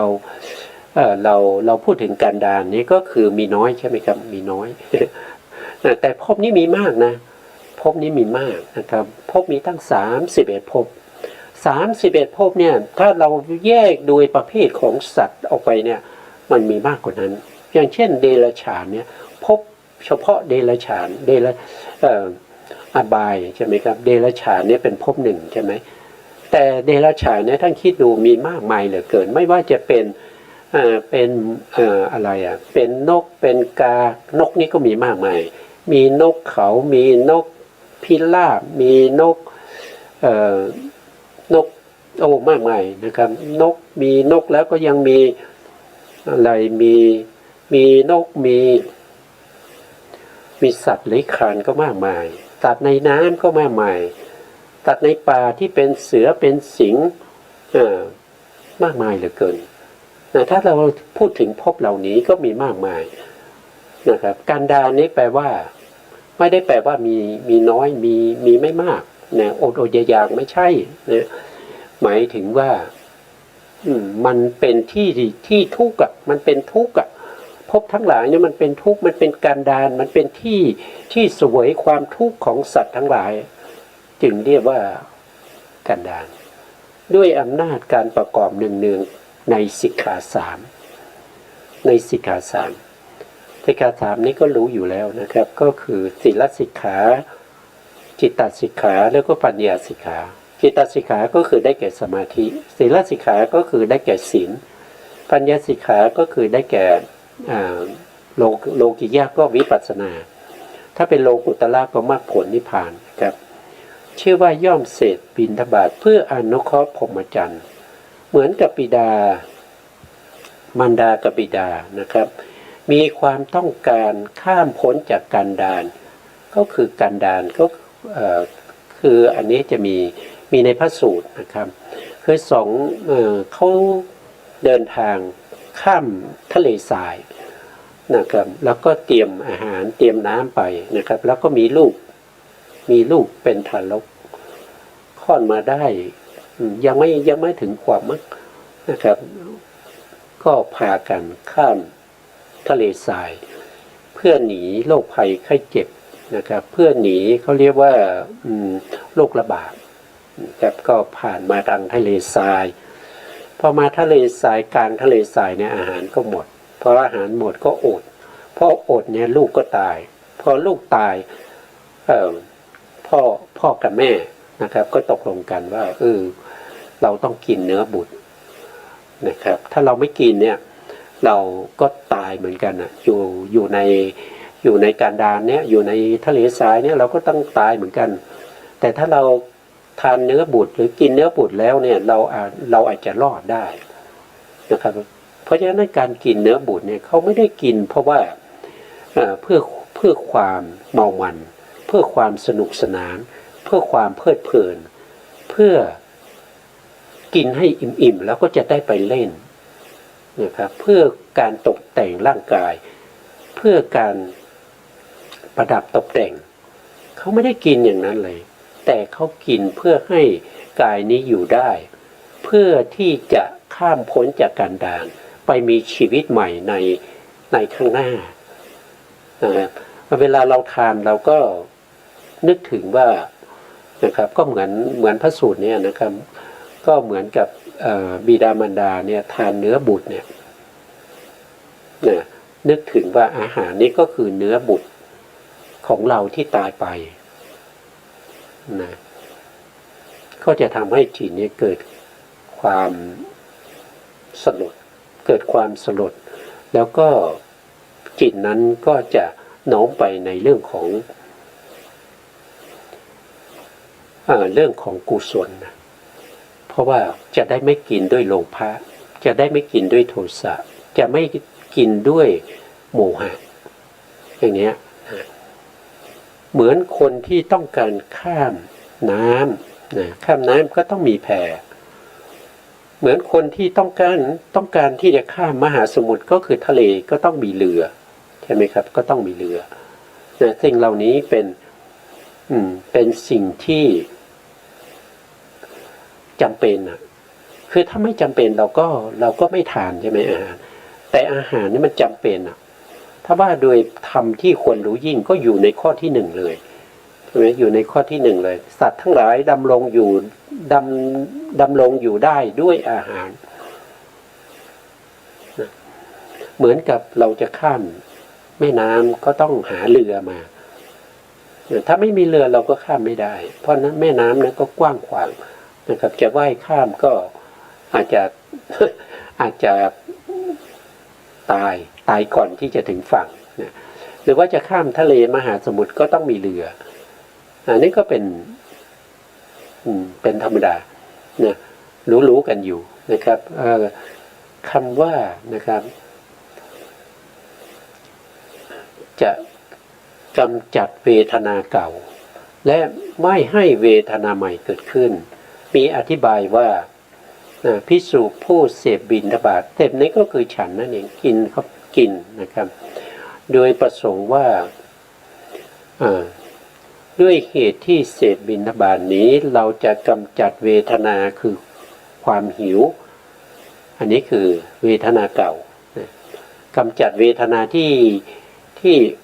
ราพูดถึงกันดารนี้ก็คือมีน้อยใช่ไหมครับมีน้อยแต่ภพนี้มีมากนะภพนี้มีมากนะครับภพมีตั้ง31ภพ31ภพเนี่ยถ้าเราแยกโดยประเภทของสัตว์ออกไปเนี่ยมันมีมากกว่านั้นอย่างเช่นเดรัจฉานเนี่ยภพเฉพาะเดรัจฉานอบายใช่ไหมครับเดรัจฉานเนี่ยเป็นภพหนึ่งใช่ไหมแต่เดรัจฉานเนี่ยท่านคิดดูมีมากมายเหลือเกินไม่ว่าจะเป็นอะไรเป็นนกเป็นกานกนี่ก็มีมากมายมีนกเขามีนกพิราบมีนกมากมายนะครับมีนกแล้วก็ยังมีอะไรมีนกมีสัตว์เลื้อยคลานก็มากมายสัตว์ในน้ำก็มากมายสัตว์ในป่าที่เป็นเสือเป็นสิงห์มากมายเหลือเกินถ้าเราพูดถึงภพเหล่านี้ก็มีมากมายนะครับกันดารนี้แปลว่าไม่ได้แปลว่ามีน้อยมีไม่มากนะอดอยากไม่ใช่นะหมายถึงว่ามันเป็นที่ทุกข์มันเป็นทุกข์ภพทั้งหลายเนี่ยมันเป็นทุกข์มันเป็นกันดารมันเป็นที่เสวยความทุกข์ของสัตว์ทั้งหลายจึงเรียกว่ากันดารด้วยอำนาจการประกอบเนืองในสิกขา3สิกขา3นี้ก็รู้อยู่แล้วนะครับก็คือศีลสิกขาจิตตสิกขาแล้วก็ปัญญาสิกขาจิตตสิกขาก็คือได้แก่สมาธิศีลสิกขาก็คือได้แก่ศีลปัญญาสิกขาก็คือได้แก่โลกิยะก็วิปัสสนาถ้าเป็นโลกุตระก็มรรคผลนิพพานครับชื่อว่าย่อมเสพบิณฑบาตเพื่ออนุเคราะห์พรหมจรรย์เหมือนกับมารดากับบิดานะครับมีความต้องการข้ามพ้นจากกันดารก็คือกันดารก็คืออันนี้จะมีในพระสูตรนะครับคือเขาเดินทางข้ามทะเลทรายนะครับแล้วก็เตรียมอาหารเตรียมน้ำไปนะครับแล้วก็มีลูกเป็นทารกคลอดมาได้ยังไม่ถึงความมรรคนะครับก็พากันข้ามทะเลทราย เพื่อหนีโรคภัยไข้เจ็บนะครับเพื่อหนีเขาเรียกว่าโรคระบาดนะครับก็ผ่านมาทางทะเลทรายพอมาทะเลทรายกลางทะเลทรายเนี่ยอาหารก็หมดพออาหารหมดก็อดพออดเนี่ยลูกก็ตายพอลูกตายพ่อกับแม่นะครับก็ตกลงกันว่าเราต้องกินเนื้อบุตรนะครับถ้าเราไม่กินเนี่ยเราก็ตายเหมือนกันอ่ะอยู่ในการดานเนี่ยอยู่ในทะเลทรายเนี่ยเราก็ต้องตายเหมือนกันแต่ถ้าเราทานเนื้อบุตรหรือกินเนื้อบุตรแล้วเนี่ยเราอาจจะรอดได้นะครับเพราะฉะนั้นการกินเนื้อบุตรเนี่ยเขาไม่ได้กินเพราะว่าเพื่อความเมามันเพื่อความสนุกสนานเพื่อความเพลิดเพลินเพื่อกินให้อิ่มๆแล้วก็จะได้ไปเล่นนะครับเพื่อการตกแต่งร่างกายเพื่อการประดับตกแต่งเขาไม่ได้กินอย่างนั้นเลยแต่เขากินเพื่อให้กายนี้อยู่ได้เพื่อที่จะข้ามพ้นจากการดานไปมีชีวิตใหม่ในข้างหน้าเวลาเราทานเราก็นึกถึงว่านะครับก็เหมือนพระสูตรเนี่ยนะครับก็เหมือนกับบิดามารดาเนี่ยทานเนื้อบุตรเนี่ยนึกถึงว่าอาหารนี้ก็คือเนื้อบุตรของเราที่ตายไปนะก็จะทำให้จิตเนี่ยเกิดความสลดเกิดความสลดแล้วก็จิตนั้นก็จะโน้มไปในเรื่องของกุศลนะเพราะว่าจะได้ไม่กินด้วยโลภะจะได้ไม่กินด้วยโทสะจะไม่กินด้วยโมหะอย่างนี้เหมือนคนที่ต้องการข้ามน้ำนะข้ามน้ำก็ต้องมีแพเหมือนคนที่ต้องการที่จะข้ามมหาสมุทรก็คือทะเลก็ต้องมีเรือใช่ไหมครับก็ต้องมีเรือนะสิ่งเหล่านี้เป็นสิ่งที่จำเป็นอ่ะคือถ้าไม่จำเป็นเราก็ไม่ทานใช่ไหมอาหารแต่อาหารนี่มันจำเป็นอ่ะถ้าว่าโดยธรรมที่ควรรู้ยิ่งก็อยู่ในข้อที่หนึ่งเลยใช่ไหมอยู่ในข้อที่หนึ่งเลยสัตว์ทั้งหลายดำรงอยู่ได้ด้วยอาหารนะเหมือนกับเราจะข้ามแม่น้ำก็ต้องหาเรือมาถ้าไม่มีเรือเราก็ข้ามไม่ได้เพราะนั้นแม่น้ำนั้นก็กว้างขวางนะครับจะว่ายข้ามก็อาจจะตายก่อนที่จะถึงฝั่งนะหรือว่าจะข้ามทะเลมหาสมุทรก็ต้องมีเรืออันนี้ก็เป็นธรรมดานะรู้กันอยู่นะครับคำว่านะครับจะกำจัดเวทนาเก่าและไม่ให้เวทนาใหม่เกิดขึ้นมีอธิบายว่าภิกษุผู้เสพบิณฑบาตเสพนี้ก็คือฉันนั่นเองกินนะครับโดยประสงค์ว่าด้วยเหตุที่เสพบิณฑบาตนี้เราจะกำจัดเวทนาคือความหิวอันนี้คือเวทนาเก่ากำจัดเวทนาที่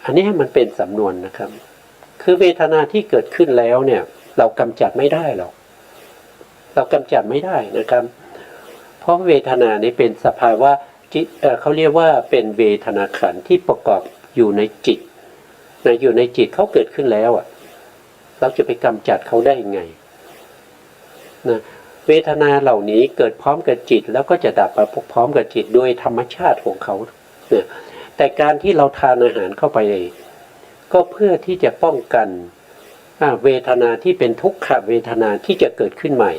อันนี้มันเป็นสำนวนนะครับคือเวทนาที่เกิดขึ้นแล้วเนี่ยเรากำจัดไม่ได้หรอกเรากำจัดไม่ได้นะครับเพราะเวทนานี้เป็นสภาวะจิตเขาเรียกว่าเป็นเวทนาขันธ์ที่ประกอบอยู่ในจิตอยู่ในจิตเขาเกิดขึ้นแล้วเราจะไปกำจัดเขาได้ยังไงนะเวทนาเหล่านี้เกิดพร้อมกับจิตแล้วก็จะดับไปพร้อมกับจิตโดยธรรมชาติของเขานะแต่การที่เราทานอาหารเข้าไปก็เพื่อที่จะป้องกันเวทนาที่เป็นทุกขเวทนาที่จะเกิดขึ้นใหม่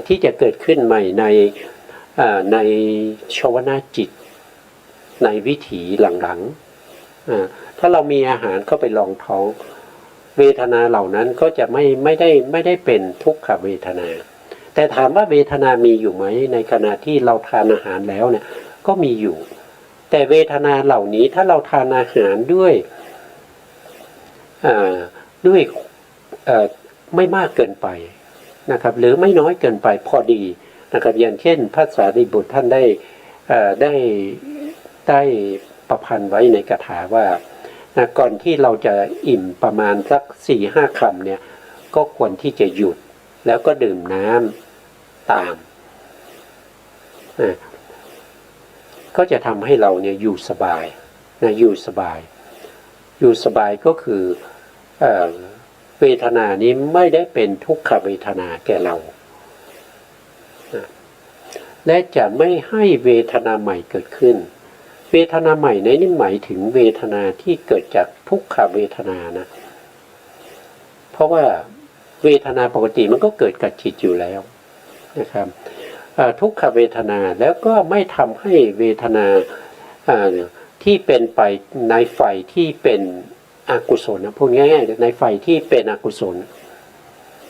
ที่จะเกิดขึ้นใหม่ในชวนาจิตในวิถีหลังๆถ้าเรามีอาหารเข้าไปรองท้องเวทนาเหล่านั้นก็จะไม่ได้เป็นทุกขเวทนาแต่ถามว่าเวทนามีอยู่ไหมในขณะที่เราทานอาหารแล้วเนี่ยก็มีอยู่แต่เวทนาเหล่านี้ถ้าเราทานอาหารด้วยไม่มากเกินไปนะครับหรือไม่น้อยเกินไปพอดีนะครับอย่างเช่นพระสารีบุตรท่านได้ ประพันธ์ไว้ในคาถาว่าก่อนที่เราจะอิ่มประมาณสัก 4-5 คำเนี่ยก็ควรที่จะหยุดแล้วก็ดื่มน้ำตามก็จะทำให้เราเนี่ยอยู่สบายอยู่สบายก็คือเวทนานี้ไม่ได้เป็นทุกขเวทนาแก่เราและจะไม่ให้เวทนาใหม่เกิดขึ้นเวทนาใหม่ในนี้หมายถึงเวทนาที่เกิดจากทุกขเวทนานะเพราะว่าเวทนาปกติมันก็เกิดกับจิตอยู่แล้วนะครับทุกขเวทนาแล้วก็ไม่ทำให้เวทนาที่เป็นไปในฝ่ายที่เป็นอกุศลนะพูดง่ายๆในฝ่ายที่เป็นอกุศล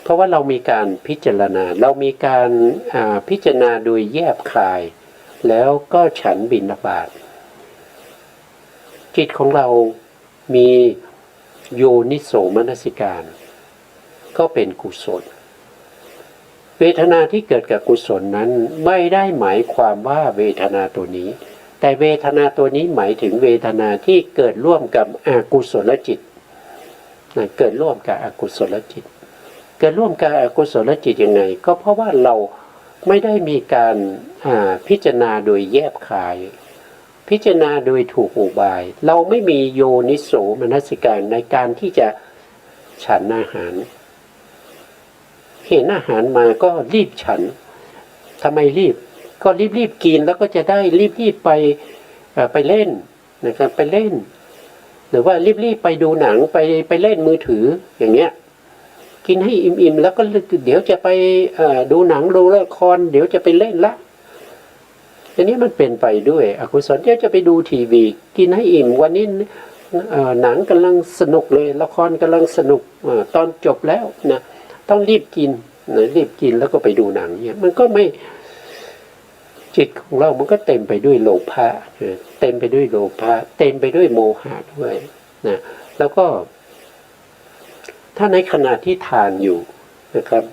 เพราะว่าเรามีการพิจารณาเรามีการพิจารณาโดยแยบคายแล้วก็ฉันบิณฑบาตจิตของเรามีโยนิโสมนสิการก็เป็นกุศลเวทนาที่เกิดกับกุศลนั้นไม่ได้หมายความว่าเวทนาตัวนี้แต่เวทนาตัวนี้หมายถึงเวทนาที่เกิดร่วมกับอกุศลจิตเกิดร่วมกับอกุศลจิตเกิดร่วมกับอกุศลจิตยังไงก็เพราะว่าเราไม่ได้มีการพิจารณาโดยแยบคายพิจารณาโดยถูกอุบายเราไม่มีโยนิโสมนสิการในการที่จะฉันอาหารเห็นอาหารมาก็รีบฉันทำไมรีบก็รีบกินแล้วก็จะได้รีบไปเล่นนะครับไปเล่นหรือว่ารีบไปดูหนังไปเล่นมือถืออย่างเงี้ยกินให้อิ่มแล้วก็เดี๋ยวจะไปดูหนังดูละครเดี๋ยวจะไปเล่นละอันนี้มันเป็นไปด้วยอกุศลเดี๋ยวจะไปดูทีวีกินให้อิ่มวันนี้หนังกำลังสนุกเลยละครกำลังสนุกตอนจบแล้วนะต้องรีบกินแล้วก็ไปดูหนังเนี่ยมันก็ไม่จิตของเรามันก็เต็มไปด้วยโลภะเต็มไปด้วยโลภะเต็มไปด้วยโมหะด้วยนะแล้วก็ถ้าในขณะที่ทานอยู่นะครับ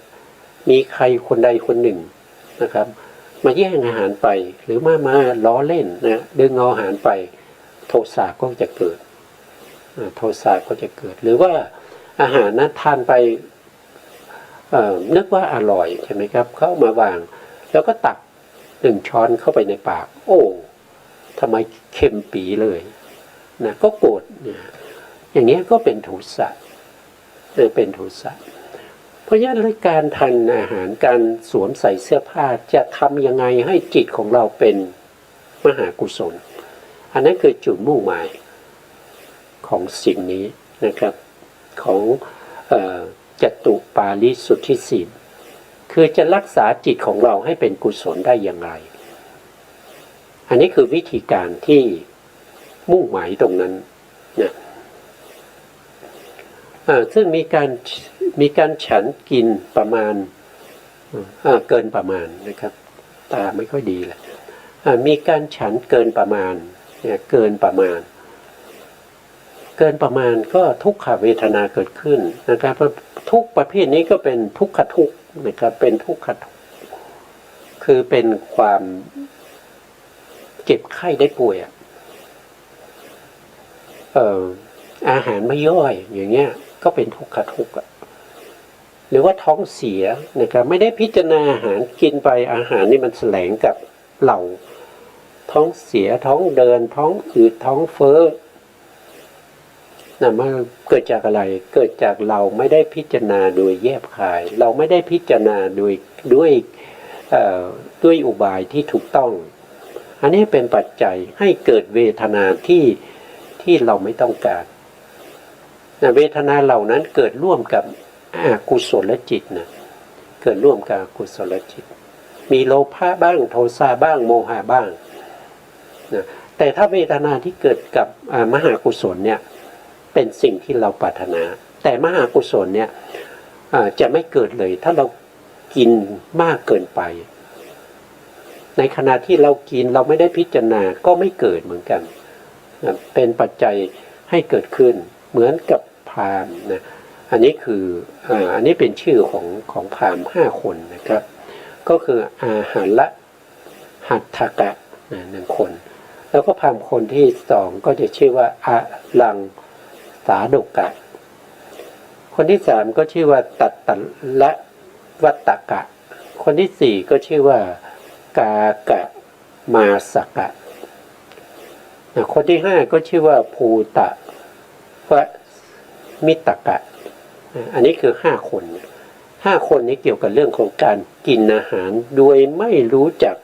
มีใครคนใดคนหนึ่งนะครับมาแย่งอาหารไปหรือมาล้อเล่นนะดึงเอาอาหารไปโทสะก็จะเกิดหรือว่าอาหารนั้นทานไปนึกว่าอร่อยใช่ไหมครับเข้ามาวางแล้วก็ตัก1 ช้อนเข้าไปในปากโอ้ทำไมเค็มปีเลยนะก็โกรธเนี่ยอย่างนี้ก็เป็นโทสะเพราะฉะนั้นการทานอาหารการสวมใส่เสื้อผ้าจะทำยังไงให้จิตของเราเป็นมหากุศลอันนั้นคือจุดมุ่งหมายของสิ่งนี้นะครับของจตุปาริสุทธิศีลคือจะรักษาจิตของเราให้เป็นกุศลได้อย่างไรอันนี้คือวิธีการที่มุ่งหมายตรงนั้นนะซึ่งมีการฉันกินประมาณเกินประมาณนะครับตาไม่ค่อยดีเลยมีการฉันเกินประมาณเกินประมาณก็ทุกขเวทนาเกิดขึ้นนะครับทุกประเภทนี้ก็เป็นทุกขทุกข์นะครับเป็นทุกขทุกข์คือเป็นความเจ็บไข้ได้ป่วยอาหารไม่ย่อยอย่างเงี้ยก็เป็นทุกขทุกข์หรือว่าท้องเสียนะครับไม่ได้พิจารณาอาหารกินไปอาหารนี่มันแสลงกับเราท้องเสียท้องเดินท้องอืดท้องเฟ้อนะมันเกิดจากอะไรเกิดจากเราไม่ได้พิจารณาโดยแยบคายเราไม่ได้พิจารณาด้วยอุบายที่ถูกต้องอันนี้เป็นปัจจัยให้เกิดเวทนาที่เราไม่ต้องการนะเวทนาเหล่านั้นเกิดร่วมกับอกุศลจิตนะเกิดร่วมกับอกุศลจิตมีโลภะบ้างโทสะบ้างโมหะบ้างนะแต่ถ้าเวทนาที่เกิดกับมหากุศลเนี่ยเป็นสิ่งที่เราปรารถนาแต่มหากุศลเนี่ยจะไม่เกิดเลยถ้าเรากินมากเกินไปในขณะที่เรากินเราไม่ได้พิจารณาก็ไม่เกิดเหมือนกันนะเป็นปัจจัยให้เกิดขึ้นเหมือนกับพราหมณ์นะอันนี้คืออันนี้เป็นชื่อของพราหมณ์5 คนนะครับก็คืออาหารละหัตถกะ1 คน แล้วก็พราหมณ์คนที่สองก็จะชื่อว่าอลังสาดกะคนที่สามก็ชื่อว่าตัตตละวัตตกะคนที่สี่ก็ชื่อว่ากากะมาสกะคนที่ห้าก็ชื่อว่าภูตะวมิตกะอันนี้คือ5 คน5 คนนี้เกี่ยวกับเรื่องของการกินอาหารโดยไม่รู้จัก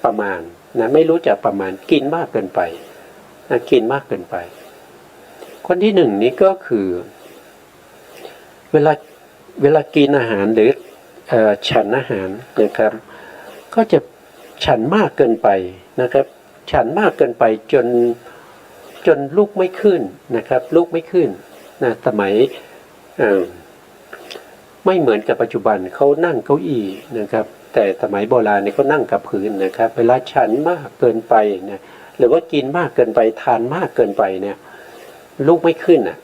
ประมาณนะไม่รู้จักประมาณกินมากเกินไปนะกินมากเกินไปคนที่หนึ่งนี้ก็คือเวลากินอาหารหรือฉันอาหารนะครับก็จะฉันมากเกินไปนะครับฉันมากเกินไปจนลุกไม่ขึ้นนะครับลุกไม่ขึ้นนะสมัยไม่เหมือนกับปัจจุบันเขานั่งเก้าอี้นะครับแต่สมัยโบราณเนี่ยเขานั่งกับพื้นนะครับเวลาฉันมากเกินไปนะหรือว่ากินมากเกินไปทานมากเกินไปเนี่ยลุกไม่ขึ้นอ่ะ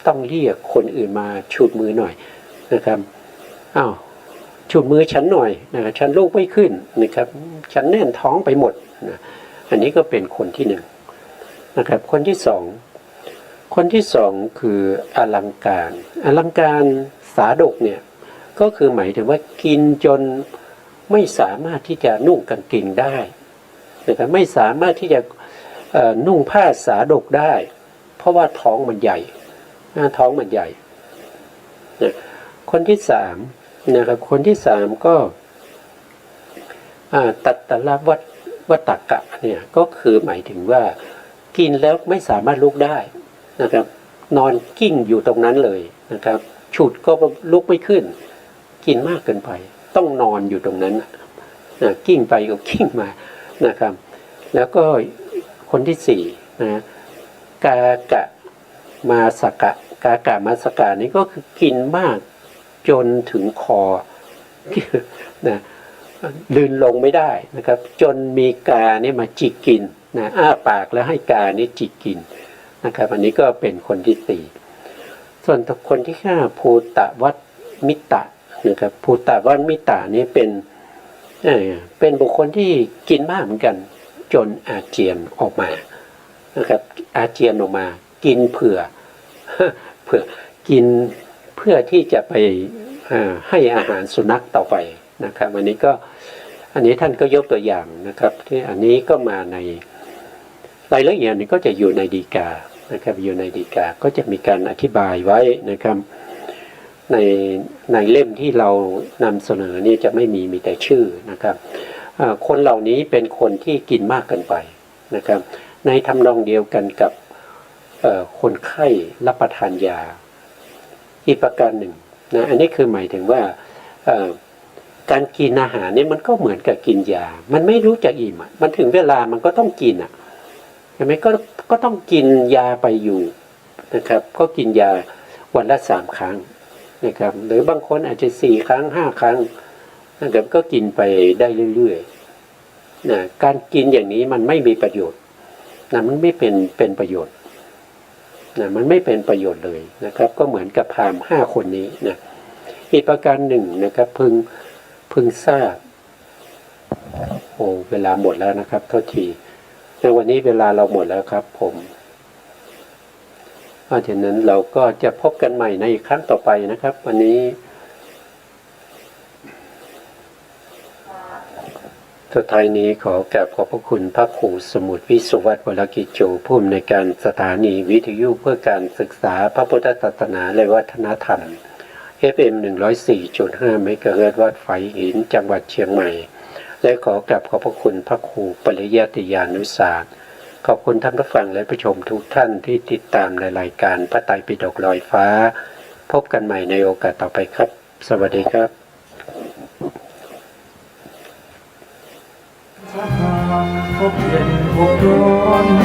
ต้องเรียกคนอื่นมาฉุดมือหน่อยนะครับอ้าวฉุดมือฉันหน่อยนะครับฉันลุกไม่ขึ้นนะครับฉันแน่นท้องไปหมดนะอันนี้ก็เป็นคนที่หนึ่งนะครับคนที่สองคืออลังการสาดกเนี่ยก็คือหมายถึงว่ากินจนไม่สามารถที่จะนุ่งกางเกงได้นะครับไม่สามารถที่จะนุ่งผ้าสาดกได้เพราะว่าท้องมันใหญ่ท้องมันใหญ่นะคนที่สามนะครับคนที่สามก็ตัตตละวัตตกะเนี่ยก็คือหมายถึงว่ากินแล้วไม่สามารถลุกได้นะครับนอนกิ้งอยู่ตรงนั้นเลยนะครับฉุดก็ลุกไม่ขึ้นกินมากเกินไปต้องนอนอยู่ตรงนั้นนะกิ้งไปก็กิ้งมานะครับแล้วก็คนที่สี่นะกากะมาสกะนี่ก็คือกินมากจนถึงคอนะลืนลงไม่ได้นะครับจนมีกาเนี่ยมาจิกกินนะอ้าปากแล้วให้กานี่จิกกินนะครับอันนี้ก็เป็นคนที่สี่ส่วนคนที่ห้าภูตะวัตมิตะนะครับภูตะวัตมิตะนี่เป็นบุคคลที่กินมากเหมือนกันจนอาเจียนออกมานะครับอาเจียนออกมากินเผื่อกินเพื่อที่จะไปให้อาหารสุนัขต่อไปนะครับอันนี้ท่านก็ยกตัวอย่างนะครับที่อันนี้ก็มาในรายละเอียดนี้ก็จะอยู่ในฎีกานะครับอยู่ในฎีกาก็จะมีการอธิบายไว้นะครับในเล่มที่เรานำเสนอนี่จะไม่มีแต่ชื่อนะครับคนเหล่านี้เป็นคนที่กินมากเกินไปนะครับในทำนองเดียวกันกับคนไข้รับประทานยาอีกประการหนึ่งนะอันนี้คือหมายถึงว่าการกินอาหารเนี่ยมันก็เหมือนกับกินยามันไม่รู้จักอิ่มมันถึงเวลามันก็ต้องกินใช่ไหมก็ต้องกินยาไปอยู่นะครับก็กินยาวันละ3 ครั้งนะครับหรือบางคนอาจจะ4 ครั้ง5 ครั้งนะครับก็กินไปได้เรื่อยๆนะการกินอย่างนี้มันไม่มีประโยชน์นะมันไม่เป็นประโยชน์นะมันไม่เป็นประโยชน์เลยนะครับก็เหมือนกับพราหมณ์5 คนนี้นะอีกประการหนึ่งนะครับพึงทราบเวลาหมดแล้วนะครับโทษทีในวันนี้เวลาเราหมดแล้วครับผมเพราะฉะนั้นเราก็จะพบกันใหม่ในครั้งต่อไปนะครับวันนี้สุดท้ายนี้ขอกราบขอบพระคุณพระครูสมุทรวิสุวัฒน์วรกิจโจผู้อำนวยการสถานีวิทยุเพื่อการศึกษาพระพุทธศาสนาและวัฒนธรรม FM 104.5 เมกะเฮิรตซ์วัดไฝหินจังหวัดเชียงใหม่และขอกราบขอบพระคุณพระครูปริยัติยานุศาสตร์ขอบคุณท่านผู้ฟังและผู้ชมทุกท่านที่ติดตามในรายการพระไตรปิฎกลอยฟ้าพบกันใหม่ในโอกาสต่อไปครับสวัสดีครับพบเย็นพบร้อน